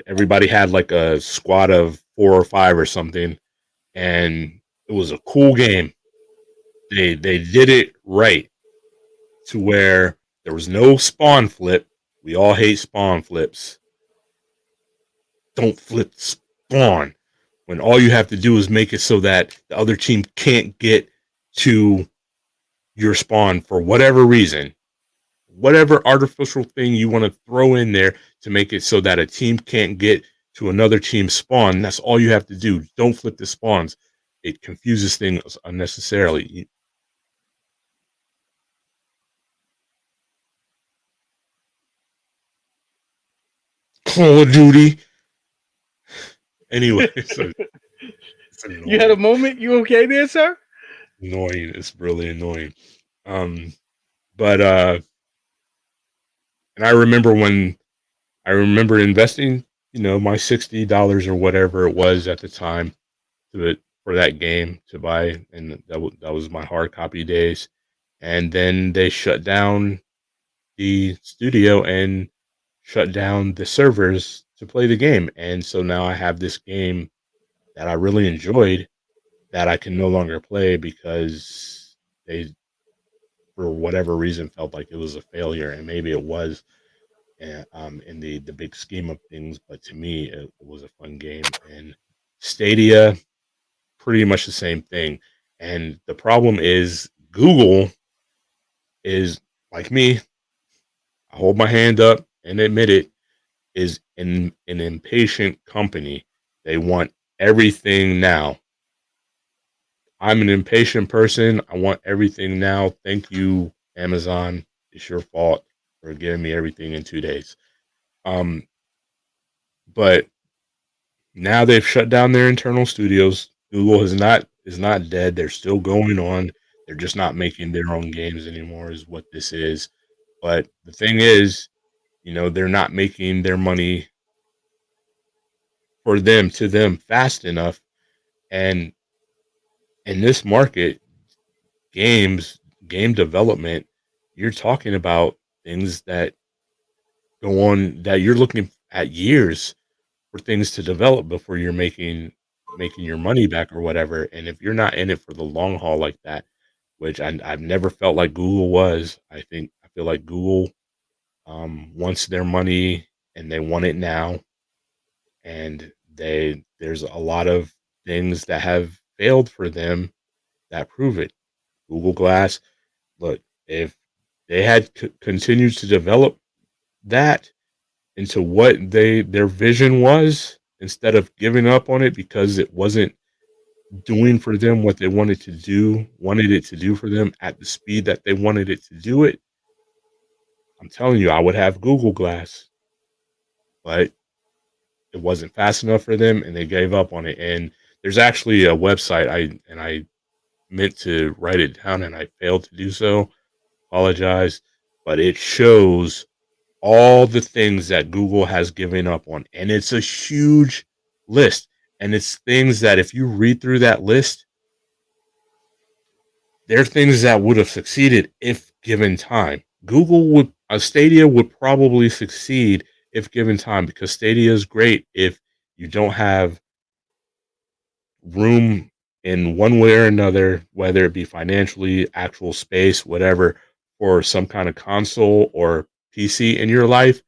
everybody had like a squad of 4 or 5 or something, and it was a cool game. They did it right to where there was no spawn flip. We all hate spawn flips. Don't flip spawn when all you have to do is make it so that the other team can't get to your spawn for whatever reason. Whatever artificial thing you want to throw in there to make it so that a team can't get to another team's spawn, that's all you have to do. Don't flip the spawns. It confuses things unnecessarily. Call of Duty. Anyway, so it's You had a annoying. moment? You okay there, sir? Annoying. It's really annoying. But and I remember investing, my $60 or whatever it was at the time for that game to buy, and that was my hard copy days. And then they shut down the studio and shut down the servers to play the game, and so now I have this game that I really enjoyed that I can no longer play because they, for whatever reason, felt like it was a failure, and maybe it was, in the big scheme of things. But to me, it was a fun game. And Stadia, pretty much the same thing. And the problem is Google is like me. I hold my hand up and admit it, is an impatient company. They want everything now. I'm an impatient person. I want everything now. Thank you, Amazon. It's your fault for giving me everything in 2 days. Um, but now they've shut down their internal studios. Google is not dead. They're still going on. They're just not making their own games anymore, is what this is. But the thing is, they're not making their money for them to them fast enough. And in this market, game development, you're talking about things that go on that you're looking at years for things to develop before you're making your money back or whatever. And if you're not in it for the long haul like that, which I've never felt like Google was, I feel like Google wants their money and they want it now. And there's a lot of things that have failed for them that prove it. Google Glass, look, if they had continued to develop that into what their vision was, instead of giving up on it because it wasn't doing for them what they wanted it to do for them at the speed that they wanted it to do it, I'm telling you, I would have Google Glass. But it wasn't fast enough for them and they gave up on it. And there's actually a website I meant to write it down and I failed to do so. Apologize, but it shows all the things that Google has given up on, and it's a huge list. And it's things that if you read through that list, they're things that would have succeeded if given time. Stadia would probably succeed if given time, because Stadia is great if you don't have room in one way or another, whether it be financially, actual space, whatever, for some kind of console or PC in your life.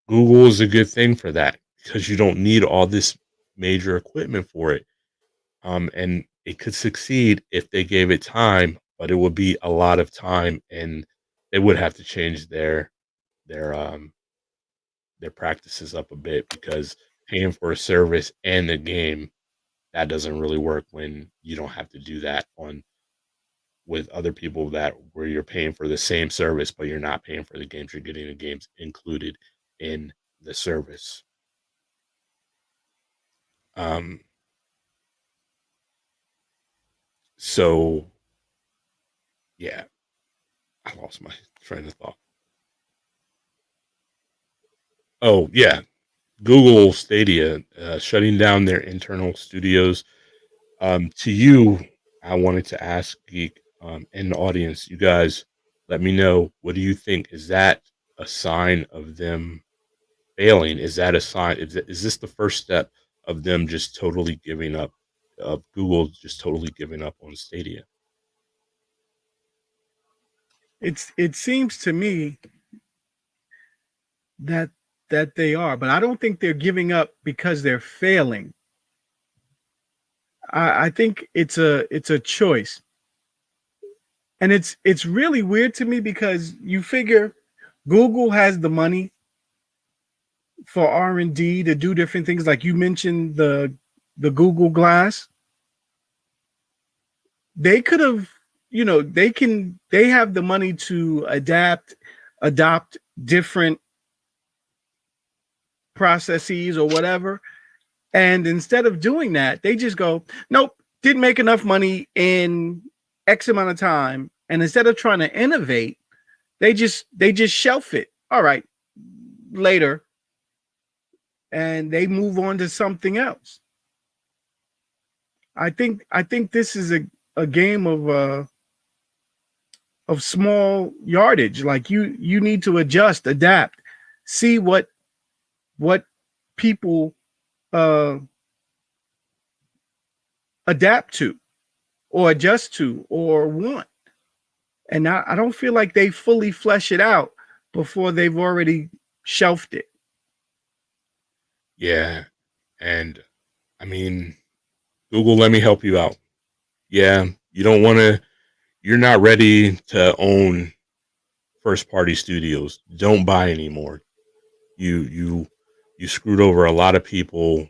Google is a good thing for that because you don't need all this major equipment for it. And it could succeed if they gave it time. but it would be a lot of time, and they would have to change their their practices up a bit, because paying for a service and the game, that doesn't really work when you don't have to do that on with other people, that where you're paying for the same service but you're not paying for the games, you're getting the games included in the service. um so yeah, I lost my train of thought. Oh yeah, Google Stadia shutting down their internal studios. To you, I wanted to ask Geek, in the audience, you guys, let me know, what do you think? Is that a sign of them failing? Is that a sign? Is this the first step of them just totally giving up? Of Google just totally giving up on Stadia? It seems to me that they are, but I don't think they're giving up because they're failing. I think it's a choice. And it's really weird to me because you figure Google has the money for R&D to do different things. Like you mentioned the Google Glass. They could have, they have the money to adopt different processes or whatever. And instead of doing that, they just go, nope, didn't make enough money in X amount of time. And instead of trying to innovate, they just shelf it. All right, later, and they move on to something else. I think this is a game of small yardage. Like you need to adjust, adapt, see what people uh adapt to or adjust to or want. And I don't feel like they fully flesh it out before they've already shelved it. Yeah, and I mean, Google, let me help you out. Yeah, you don't want to. You're not ready to own first party studios. Don't buy anymore. You screwed over a lot of people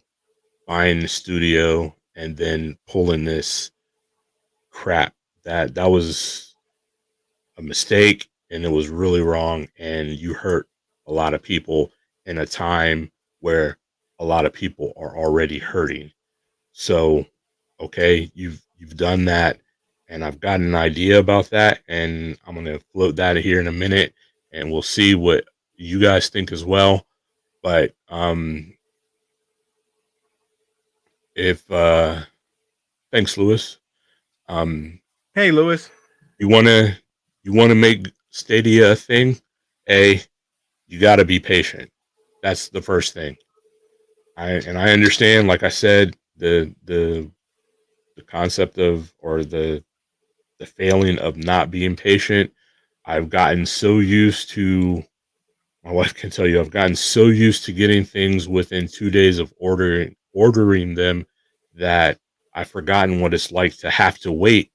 buying the studio and then pulling this crap. That was a mistake, and it was really wrong, and you hurt a lot of people in a time where a lot of people are already hurting. So, okay, you've done that, and I've got an idea about that, and I'm gonna float that here in a minute, and we'll see what you guys think as well. But if thanks, Lewis. Um, Hey, Lewis. you wanna make Stadia a thing? You got to be patient. That's the first thing. I understand, like I said, the concept of, or the failing of not being patient. I've gotten so used to, my wife can tell you, I've gotten so used to getting things within 2 days of ordering them, that I've forgotten what it's like to have to wait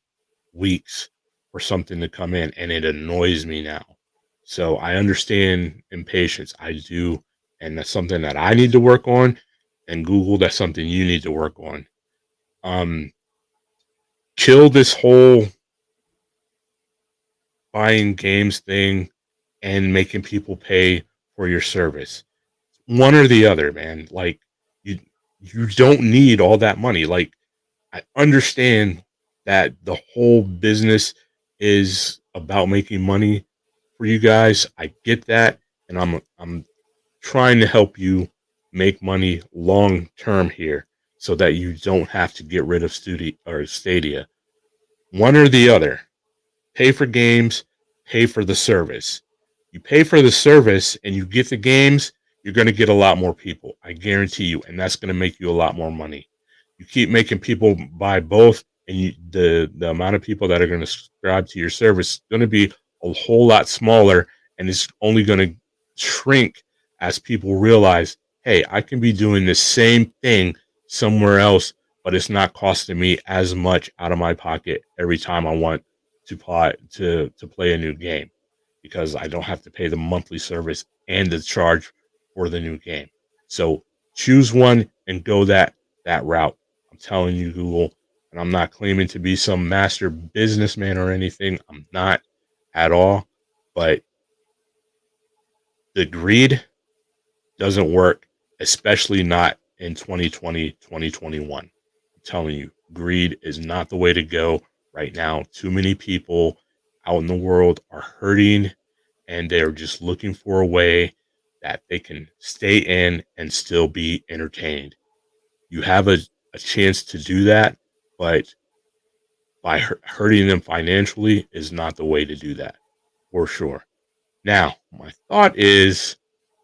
weeks for something to come in, and it annoys me now. So I understand impatience. I do, and that's something that I need to work on. And Google, that's something you need to work on. Um, Kill this whole buying games thing and making people pay for your service. One or the other, man. Like, you you don't need all that money. Like, I understand that the whole business is about making money for you guys. I get that, and I'm trying to help you make money long term here, so that you don't have to get rid of Stadia. One or the other. Pay for games, pay for the service. You pay for the service and you get the games, you're going to get a lot more people. I guarantee you. And that's going to make you a lot more money. You keep making people buy both, and the amount of people that are going to subscribe to your service is going to be a whole lot smaller, and it's only going to shrink as people realize, hey, I can be doing the same thing somewhere else, but it's not costing me as much out of my pocket every time I want to play a new game because I don't have to pay the monthly service and the charge for the new game. So choose one and go that route. I'm telling you, Google, and I'm not claiming to be some master businessman or anything. I'm not at all, but the greed doesn't work, especially not in 2020, 2021. I'm telling you, greed is not the way to go right now. Too many people out in the world are hurting and they're just looking for a way that they can stay in and still be entertained. You have a chance to do that, but by hurting them financially is not the way to do that, for sure. Now, my thought is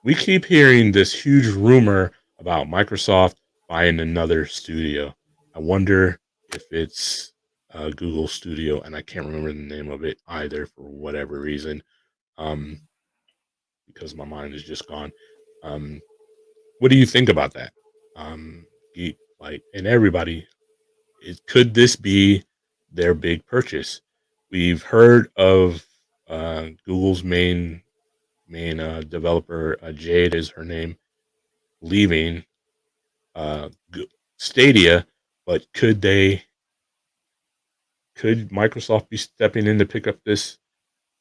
we keep hearing this huge rumor about Microsoft buying another studio. I wonder if it's Google Studio, and I can't remember the name of it either for whatever reason, um, because my mind is just gone. Um, what do you think about that? Um, and everybody, could this be their big purchase? We've heard of Google's main developer, Jade is her name, leaving uh, Stadia, but could Microsoft be stepping in to pick up this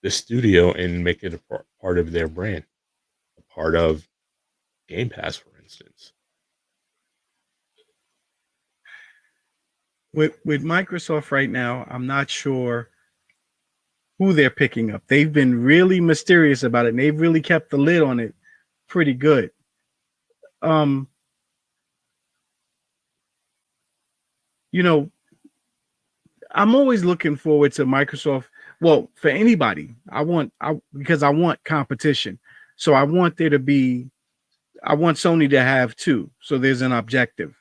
studio and make it a part of their brand, a part of Game Pass, for instance? With Microsoft right now, I'm not sure who they're picking up. They've been really mysterious about it, and they've really kept the lid on it pretty good. Um, you know, I'm always looking forward to Microsoft. Well, for anybody, because I want competition. So I want Sony to have two. So there's an objective.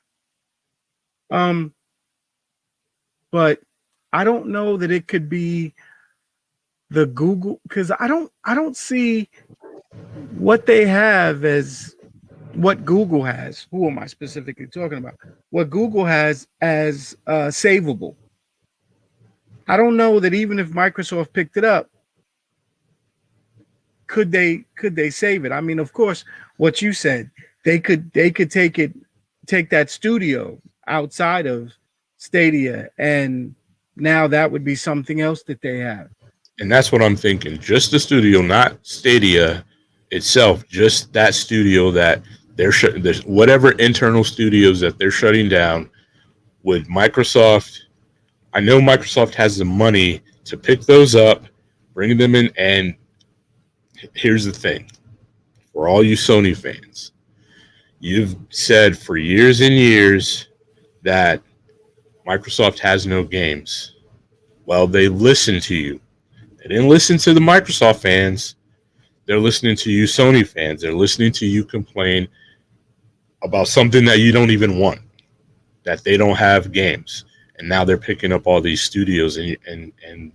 Um, but I don't know that it could be the Google, because I don't see what they have as what Google has. Who am I specifically talking about? What Google has as savable. I don't know that even if Microsoft picked it up, could they save it? I mean, of course, what you said, they could take that studio outside of Stadia, and now that would be something else that they have. And that's what I'm thinking. Just the studio, not Stadia itself. Just that studio that there's whatever internal studios that they're shutting down. With Microsoft, I know Microsoft has the money to pick those up, bring them in, and here's the thing. For all you Sony fans, you've said for years and years that Microsoft has no games. Well, they listened to you. They didn't listen to the Microsoft fans. They're listening to you Sony fans. They're listening to you complain about something that you don't even want, that they don't have games. And now they're picking up all these studios, and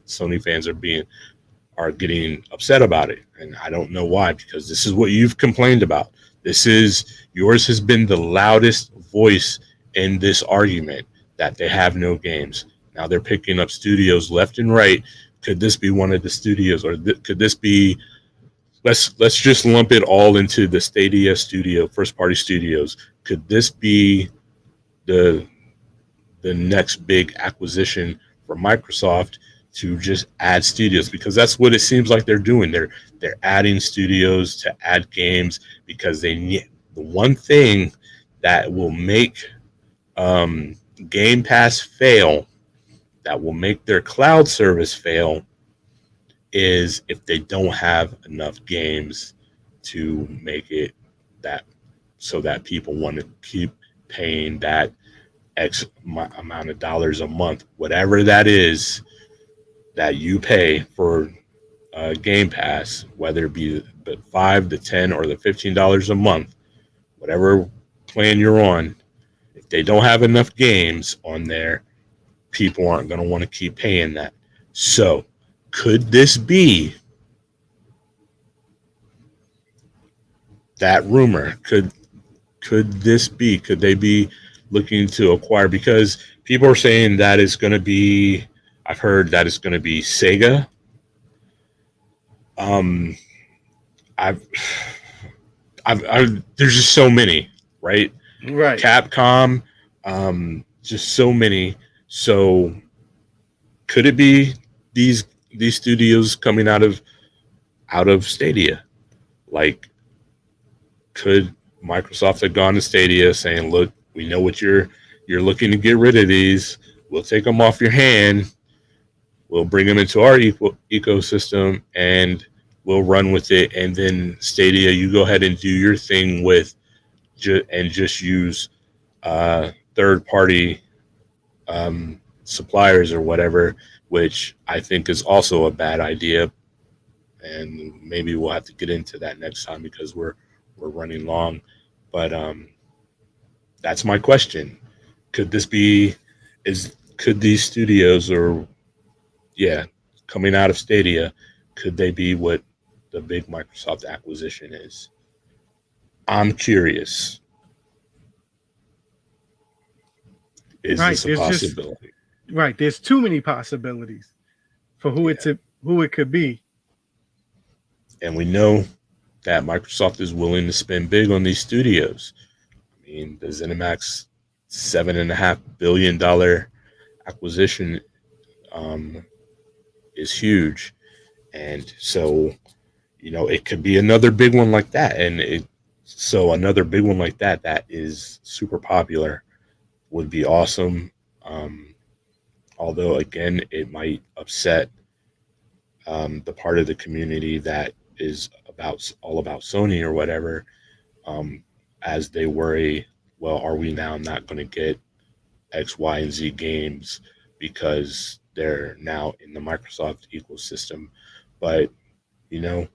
Sony fans are getting upset about it. And I don't know why, because this is what you've complained about. Yours has been the loudest voice in this argument, that they have no games. Now they're picking up studios left and right. Could this be one of the studios, or could this be? Let's just lump it all into the Stadia studio, first party studios. Could this be the next big acquisition for Microsoft to just add studios? Because that's what it seems like they're doing. They're adding studios to add games because they need the one thing that will make Game Pass fail, that will make their cloud service fail, is if they don't have enough games to make it that so that people want to keep paying that X amount of dollars a month, whatever that is that you pay for Game Pass, whether it be the $5, the $10, or the $15 a month, whatever plan you're on. If they don't have enough games on there, people aren't going to want to keep paying that. So, could this be that rumor? Could this be? Could they be looking to acquire? Because people are saying that it's going to be, I've heard that it's going to be Sega. Um, I've, there's just so many, right? Right. Capcom, just so many. So could it be these these studios coming out of Stadia? Like, could Microsoft have gone to Stadia saying, "Look, we know what you're looking to get rid of these. We'll take them off your hand. We'll bring them into our ecosystem, and we'll run with it. And then Stadia, you go ahead and do your thing with, and just use third party suppliers or whatever," which I think is also a bad idea. And maybe we'll have to get into that next time because we're running long. But that's my question. Could this be is could these studios or yeah, coming out of Stadia, could they be what the big Microsoft acquisition is? I'm curious. Is Right. this a There's just possibility? right. There's too many possibilities for Yeah. who it could be. And we know that Microsoft is willing to spend big on these studios. I mean, the ZeniMax $7.5 billion acquisition um, is huge, and so it could be another big one like that, and another big one like that that is super popular would be awesome. Um, Although again, it might upset the part of the community that is all about Sony or whatever, um, as they worry, well, are we now not going to get X, Y, and Z games because they're now in the Microsoft ecosystem? But you know,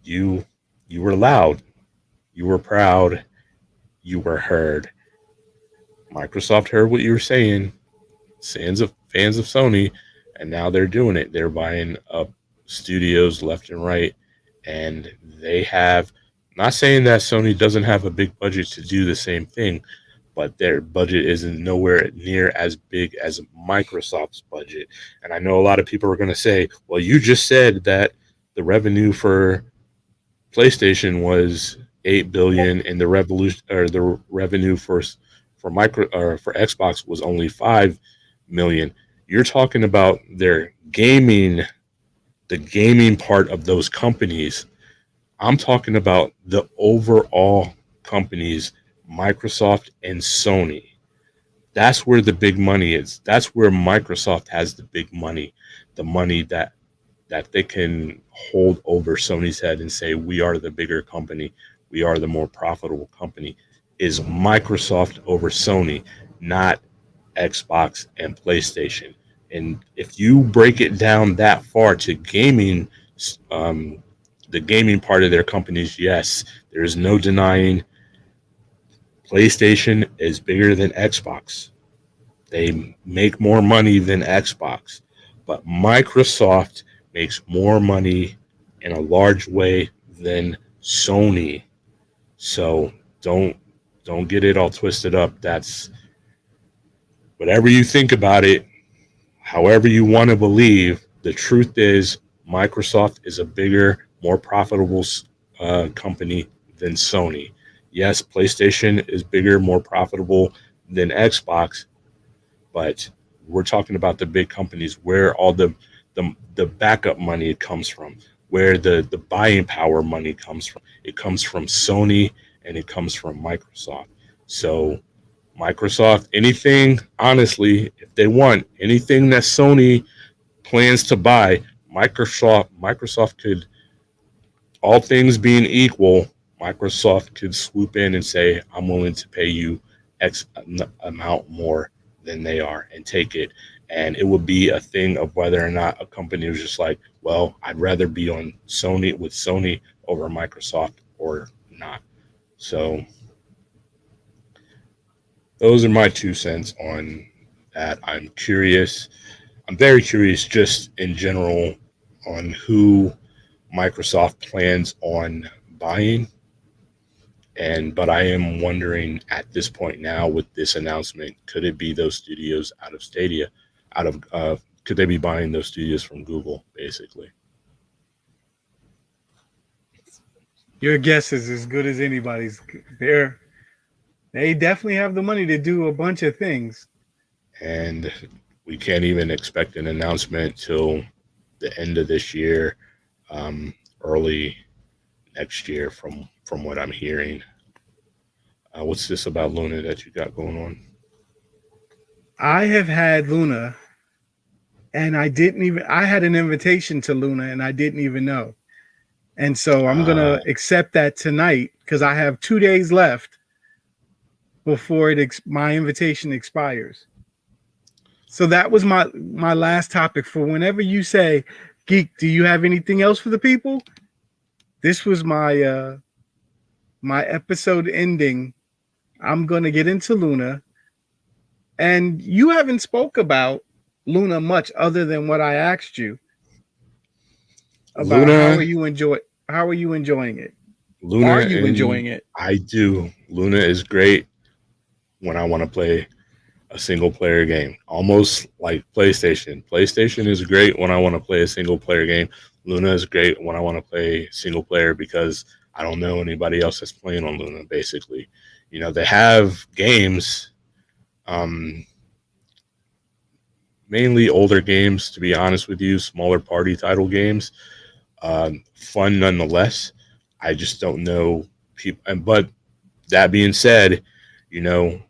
you you were loud, you were proud, you were heard. Microsoft heard what you were saying, fans of Sony, and now they're doing it. They're buying up studios left and right, and they have. Not saying that Sony doesn't have a big budget to do the same thing, but their budget isn't nowhere near as big as Microsoft's budget. And I know a lot of people are going to say, "Well, you just said that the revenue for PlayStation was 8 billion, and the revolution or the revenue for micro or for Xbox was only 5 million." You're talking about the gaming part of those companies. I'm talking about the overall companies, Microsoft and Sony. That's where the big money is. That's where Microsoft has the big money, the money that they can hold over Sony's head and say, we are the bigger company, we are the more profitable company, is Microsoft over Sony, not Xbox and PlayStation. And if you break it down that far to gaming, um, the gaming part of their companies, yes, there is no denying PlayStation is bigger than Xbox. They make more money than Xbox, but Microsoft makes more money in a large way than Sony. So don't get it all twisted up. That's whatever you think about it, however you want to believe. The truth is Microsoft is a bigger, more profitable company than Sony. Yes, PlayStation is bigger, more profitable than Xbox, but we're talking about the big companies where all the backup money comes from, where the buying power money comes from. It comes from Sony and it comes from Microsoft. So Microsoft, anything, honestly, if they want anything that Sony plans to buy, Microsoft could, all things being equal, Microsoft could swoop in and say, I'm willing to pay you X amount more than they are and take it. And it would be a thing of whether or not a company was just like, well, I'd rather be on Sony with Sony over Microsoft or not. So those are my 2 cents on that. I'm curious. I'm very curious just in general on who Microsoft plans on buying. And but I am wondering at this point now with this announcement, could it be those studios out of Stadia, out of could they be buying those studios from Google, basically? Your guess is as good as anybody's. They're they definitely have the money to do a bunch of things. And we can't even expect an announcement till the end of this year, early next year, from what I'm hearing. What's this about Luna that you got going on? I have had Luna, and I had an invitation to Luna, and I didn't even know. And so I'm Uh, gonna accept that tonight because I have 2 days left before my invitation expires. So that was my last topic for whenever you say, "Geek, do you have anything else for the people?" This was my episode ending. I'm gonna get into Luna, and you haven't spoke about Luna much other than what I asked you about. Luna, How are you enjoying it? Are Luna, you and enjoying it? I do. Luna is great when I want to play a single player game, almost like PlayStation. PlayStation is great when I want to play a single player game. Luna is great when I want to play single player because I don't know anybody else that's playing on Luna, basically. They have games, um, mainly older games, to be honest with you, smaller party title games. Fun nonetheless. I just don't know people. But that being said, you know,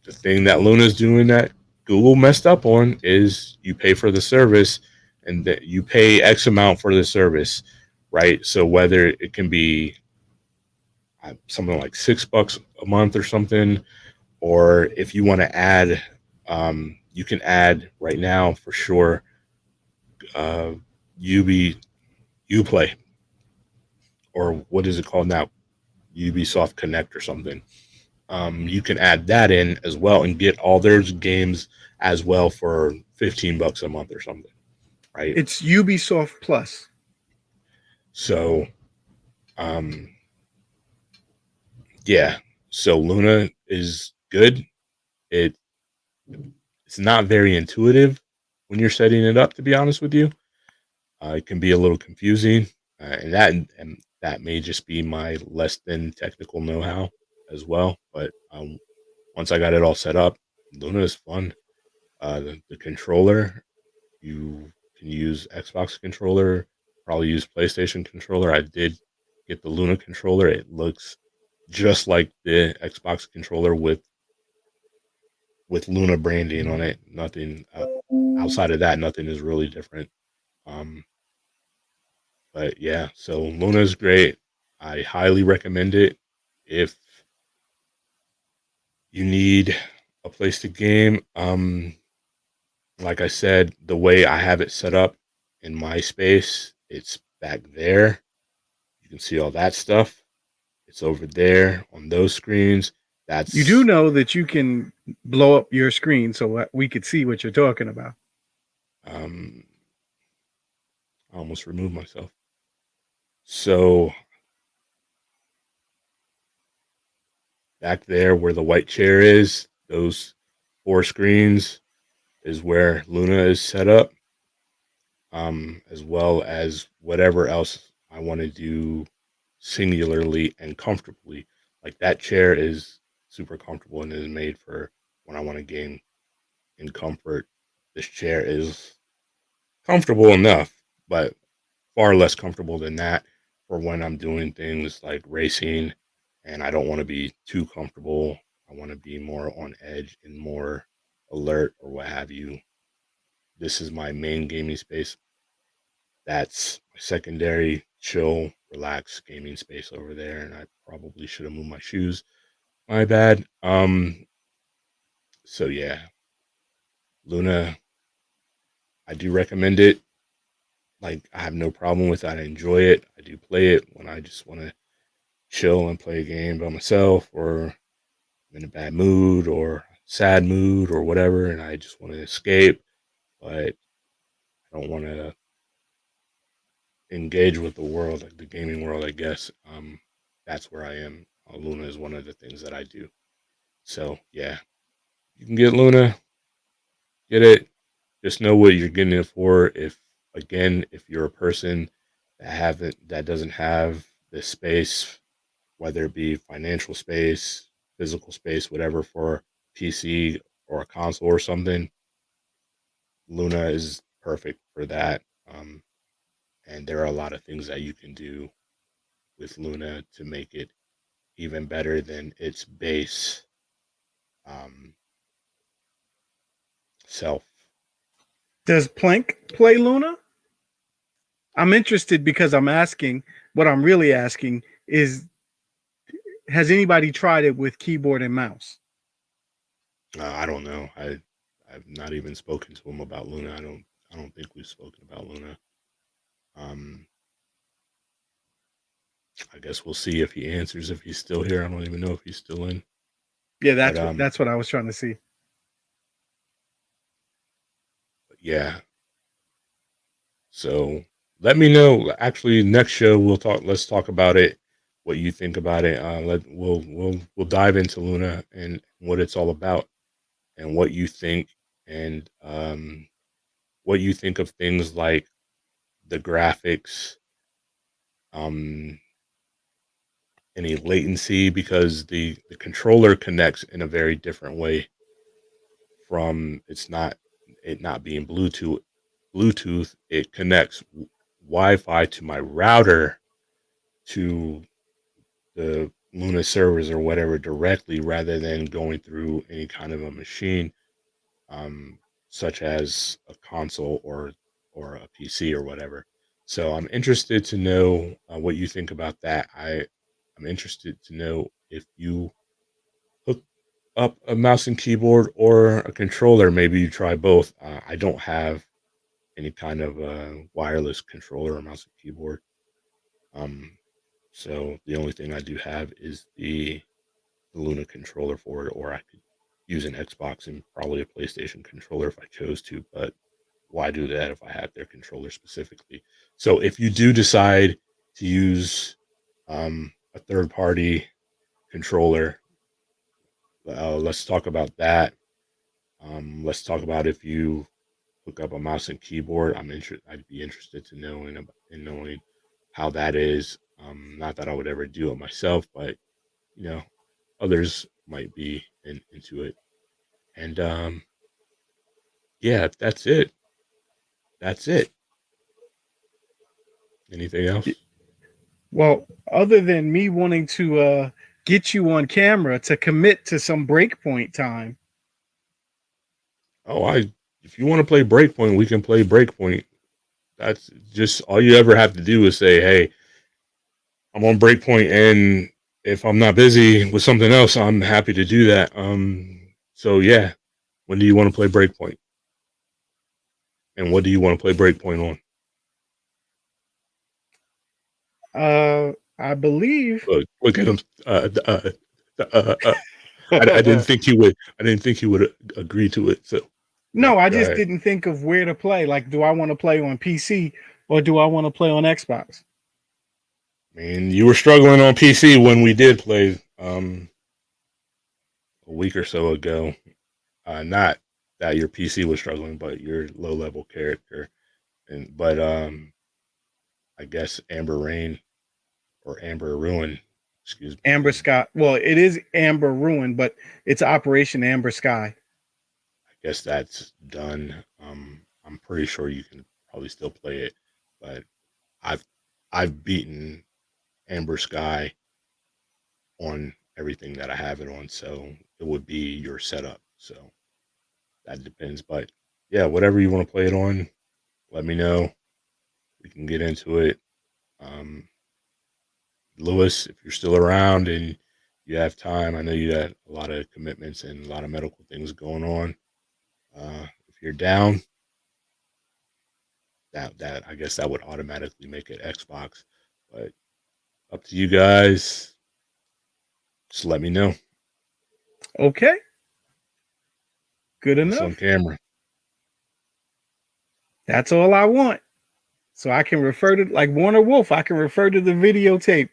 the thing that Luna's doing that Google messed up on is you pay for the service and that you pay X amount for the service, right? So whether it can be something like $6 a month or something, or if you want to add, you can add right now for sure. Uh, UB UPlay, or what is it called now? Ubisoft Connect or something. You can add that in as well and get all their games as well for $15 a month or something, right? It's Ubisoft Plus. So, um, yeah. So Luna is good. It it's not very intuitive when you're setting it up. To be honest with you, it can be a little confusing, and that may just be my less than technical know-how as well. But once I got it all set up, Luna is fun. The controller, you can use Xbox controller, probably use PlayStation controller. I did get the Luna controller. It looks just like the Xbox controller with Luna branding on it. Nothing outside of that, nothing is really different. Um, but yeah, so Luna is great. I highly recommend it if you need a place to game. Like I said, the way I have it set up in my space, it's back there. You can see all that stuff. It's over there on those screens. You do That's know that you can blow up your screen so we could see what you're talking about. I almost removed myself. So back there where the white chair is, those four screens is where Luna is set up, as well as whatever else I want to do singularly and comfortably. Like that chair is super comfortable and is made for when I want to game in comfort. This chair is comfortable enough, but far less comfortable than that for when I'm doing things like racing and I don't want to be too comfortable. I want to be more on edge and more alert or what have you. This is my main gaming space. That's my secondary, chill, relaxed gaming space over there. And I probably should have moved my shoes. My bad. So yeah, Luna, I do recommend it. Like I have no problem with it. I enjoy it. I do play it when I just want to chill and play a game by myself, or I'm in a bad mood or sad mood or whatever, and I just want to escape, but I don't want to engage with the world, like the gaming world, I guess. That's where I am. Luna is one of the things that I do. So yeah, you can get Luna, get it. just know what you're getting it for. If you're a person that doesn't have the space, whether it be financial space, physical space, whatever, for PC or a console or something, Luna is perfect for that. And there are a lot of things that you can do with Luna to make it even better than its base um, self. Does Plank play Luna? I'm interested because I'm asking. What I'm really asking is, has anybody tried it with keyboard and mouse? I don't know. I've not even spoken to him about Luna. I don't think we've spoken about Luna. Um, I guess we'll see if he answers, if he's still here. I don't even know if he's still in. Yeah, But that's what I was trying to see. yeah. So let me know. Actually, next show we'll talk. Let's talk about it. What you think about it? We'll dive into Luna and what it's all about, and what you think, and what you think of things like the graphics, um, any latency, because the controller connects in a very different way from it not being Bluetooth. It connects Wi-Fi to my router to the Luna servers or whatever directly, rather than going through any kind of a machine, um, such as a console or a PC or whatever. So I'm interested to know what you think about that. I'm interested to know if you hook up a mouse and keyboard or a controller. Maybe you try both. I don't have any kind of wireless controller or mouse and keyboard. Um, so the only thing I do have is the Luna controller for it, or I could use an Xbox and probably a PlayStation controller if I chose to. But why do that if I have their controller specifically? So if you do decide to use a third party controller, let's talk about that. Let's talk about if you hook up a mouse and keyboard. I'd be interested to know in knowing how that is. Not that I would ever do it myself, but you know, others might be into it. And yeah, that's it. That's it. Anything else? Well, other than me wanting to get you on camera to commit to some breakpoint time. Oh, if you want to play Breakpoint, we can play Breakpoint. That's just all you ever have to do is say, "Hey, I'm on Breakpoint, and if I'm not busy with something else, I'm happy to do that." So yeah, when do you want to play Breakpoint? And what do you want to play Breakpoint on? I believe. Look at him. I didn't think he would. I didn't think he would agree to it. So yeah, No, I go just ahead. didn't think of where to play. Like, do I want to play on PC or do I want to play on Xbox? I mean, you were struggling on PC when we did play a week or so ago. Not that your PC was struggling, but your low level character. But I guess Amber Rain or Amber Ruin, excuse me. Amber Sky. Well, it is Amber Ruin, but it's Operation Amber Sky. I guess that's done. I'm pretty sure you can probably still play it, but I've I've beaten Amber Sky on everything that I have it on, so it would be your setup. So that depends. But yeah, whatever you want to play it on, let me know. We can get into it. Um, Lewis, if you're still around and you have time, I know you got a lot of commitments and a lot of medical things going on. If you're down, that I guess that would automatically make it Xbox. But up to you guys. Just let me know. Okay, good It's on enough. camera. That's all I want. So I can refer to, like Warner Wolf, I can refer to the videotape.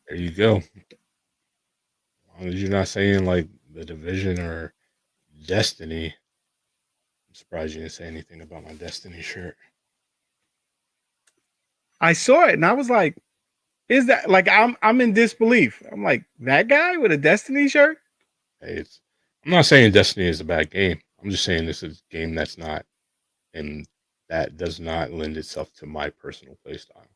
There you go. As long as you're not saying like the Division or Destiny, surprised you didn't say anything about my Destiny shirt. I saw it and I was like, is that like I'm in disbelief. I'm like, that guy with a Destiny shirt? Hey, I'm not saying Destiny is a bad game. I'm just saying this is a game that's not, and that does not lend itself to my personal playstyle.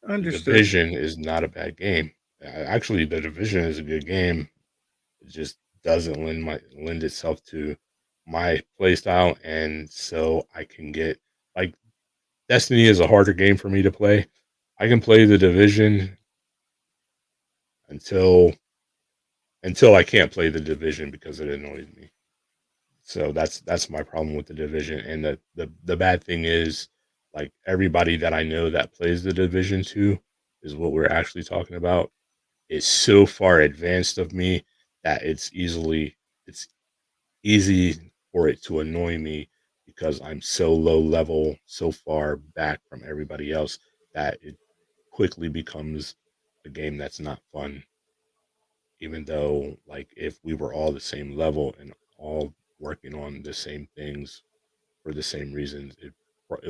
The Understood. Division is not a bad game. Actually, the Division is a good game. It just doesn't lend itself to my playstyle, and so I can get like Destiny is a harder game for me to play. I can play the Division until I can't play the Division because it annoys me. So that's my problem with the Division. And the bad thing is, like, everybody that I know that plays the Division 2 is what we're actually talking about, is so far advanced of me that it's easy for it to annoy me because I'm so low level, so far back from everybody else, that it quickly becomes a game that's not fun. Even though, like, if we were all the same level and all working on the same things for the same reasons, it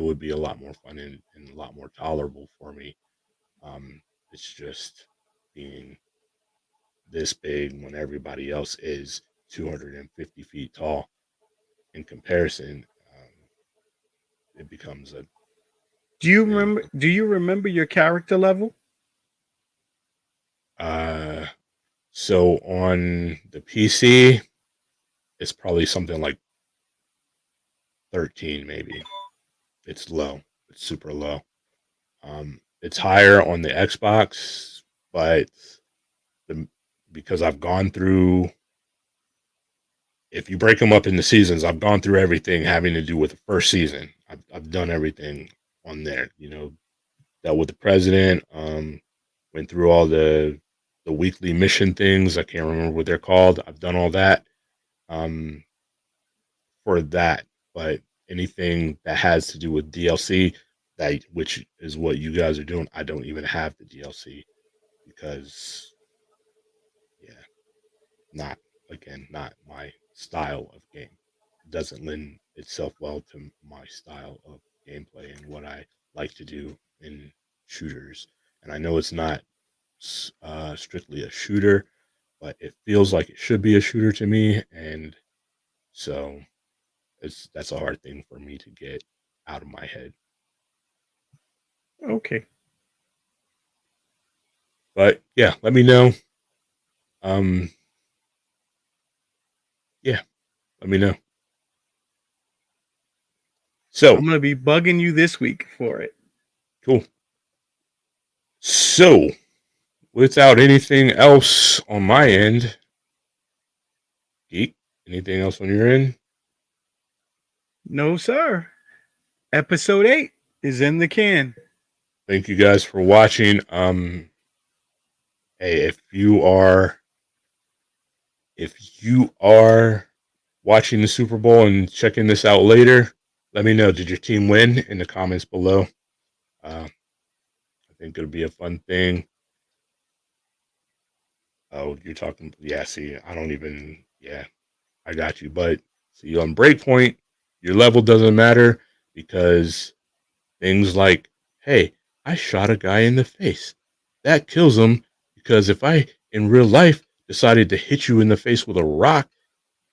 would be a lot more fun and a lot more tolerable for me. It's just being this big when everybody else is 250 feet tall. In comparison, it becomes a thing. Do you remember your character level? Uh, so on the PC, it's probably something like 13, maybe. It's low. It's super low. It's higher on the Xbox, but the because I've gone through. If you break them up into seasons, I've gone through everything having to do with the first season. I've done everything on there. Dealt with the president. Went through all the weekly mission things. I can't remember what they're called. I've done all that um, for that. But anything that has to do with DLC, that which is what you guys are doing, I don't even have the DLC because, yeah, not not my style of game. It doesn't lend itself well to my style of gameplay and what I like to do in shooters. And I know it's not strictly a shooter, but it feels like it should be a shooter to me, and so that's a hard thing for me to get out of my head. Okay. But yeah, let me know. Um, yeah, let me know. I'm So gonna be bugging you this week for it. cool. So without anything else on my end, Geek, anything else on your end? No, sir. Episode 8 is in the can. Thank you guys for watching. Hey, if you are watching the Super Bowl and checking this out later, let me know. Did your team win in the comments below? I think it'll be a fun thing. Oh, you're talking. Yeah, see, I don't even. Yeah, I got you. But see, on Breakpoint, your level doesn't matter because things like, hey, I shot a guy in the face. That kills him because if I, in real life, decided to hit you in the face with a rock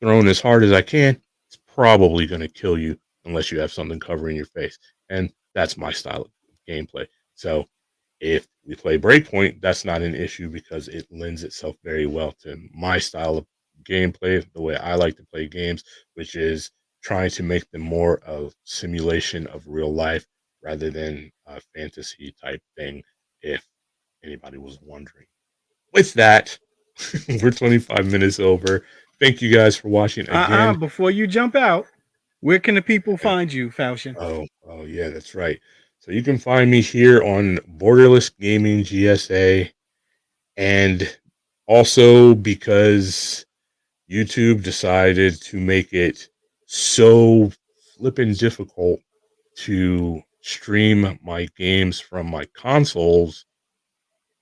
thrown as hard as I can, it's probably going to kill you unless you have something covering your face. And that's my style of gameplay. So if we play Breakpoint, that's not an issue because it lends itself very well to my style of gameplay, the way I like to play games, which is trying to make them more a simulation of real life rather than a fantasy type thing, if anybody was wondering. With that, we're 25 minutes over. Thank you guys for watching again. Before you jump out, where can the people find you, Falchion? Oh, yeah, that's right. So you can find me here on Borderless Gaming GSA, and also because YouTube decided to make it so flippin' difficult to stream my games from my consoles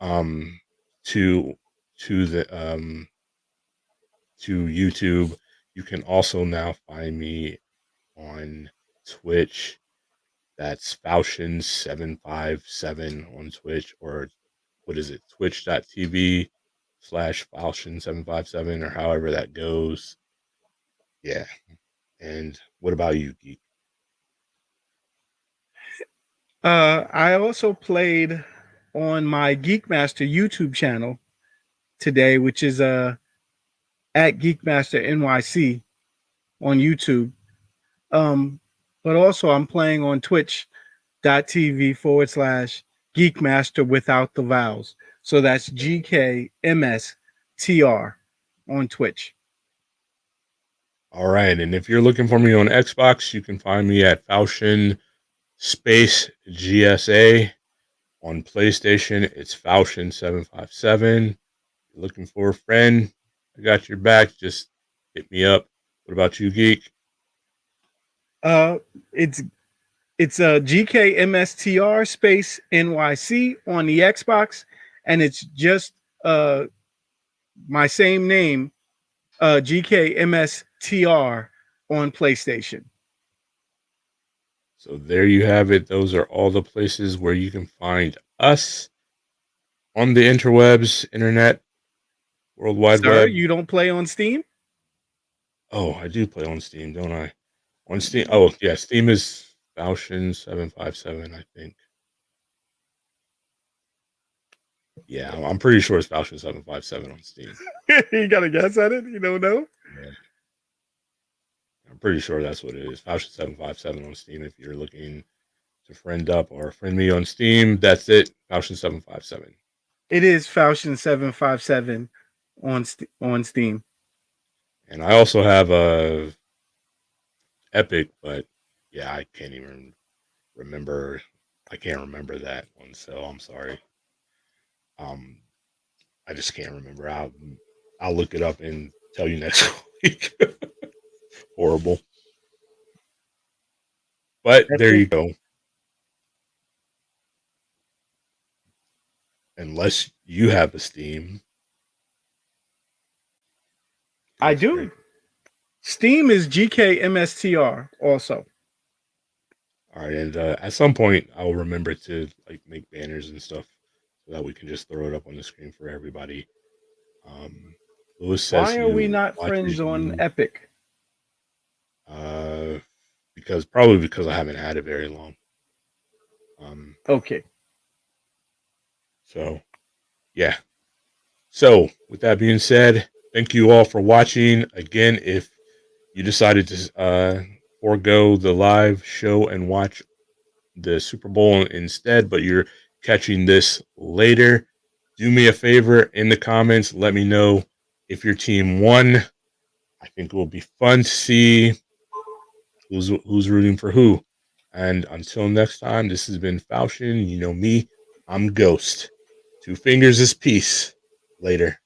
um to to the to YouTube. You can also now find me on Twitch. That's Falchion757 on Twitch, or what is it? Twitch.tv/Falchion757, or however that goes. Yeah. And what about you, Geek? I also played on my Geekmaster YouTube channel today, which is at Geekmaster NYC on YouTube. But also I'm playing on twitch.tv/Geekmaster without the vowels. So that's GKMSTR on Twitch. All right. And if you're looking for me on Xbox, you can find me at Falchion Space GSA. On PlayStation, it's Falchion757. You're looking for a friend, I got your back. Just hit me up. What about you, Geek? It's GKMSTR space NYC on the Xbox, and it's just my same name, GKMSTR on PlayStation. So there you have it. Those are all the places where you can find us on the interwebs, internet, World Wide Sir, Web. you don't play on Steam? Oh, I do play on Steam, don't I? On Steam. Oh, yeah. Steam is Falchion757, I think. Yeah, I'm pretty sure it's Falchion757 on Steam. You got to guess at it? You don't know? Yeah. I'm pretty sure that's what it is. Falchion757 on Steam. If you're looking to friend up or friend me on Steam, that's it. Falchion757. It is Falchion757 on Steam. And I also have a Epic, but yeah, I can't even remember. I can't remember that one, so I'm sorry. I just can't remember. I'll look it up and tell you next week. Horrible. But That's there it. you go. Unless you have a Steam. I do. Great. Steam is GKMSTR also. All right, and at some point I'll remember to like make banners and stuff so that we can just throw it up on the screen for everybody. Lewis says, why are we not friends on Epic? Because I haven't had it very long. Okay. So, yeah. So, with that being said, thank you all for watching. Again, if you decided to forego the live show and watch the Super Bowl instead, but you're catching this later, do me a favor in the comments. Let me know if your team won. I think it will be fun to see who's rooting for who. And until next time, this has been Falchion. You know me, I'm Ghost. 2 fingers is peace. Later.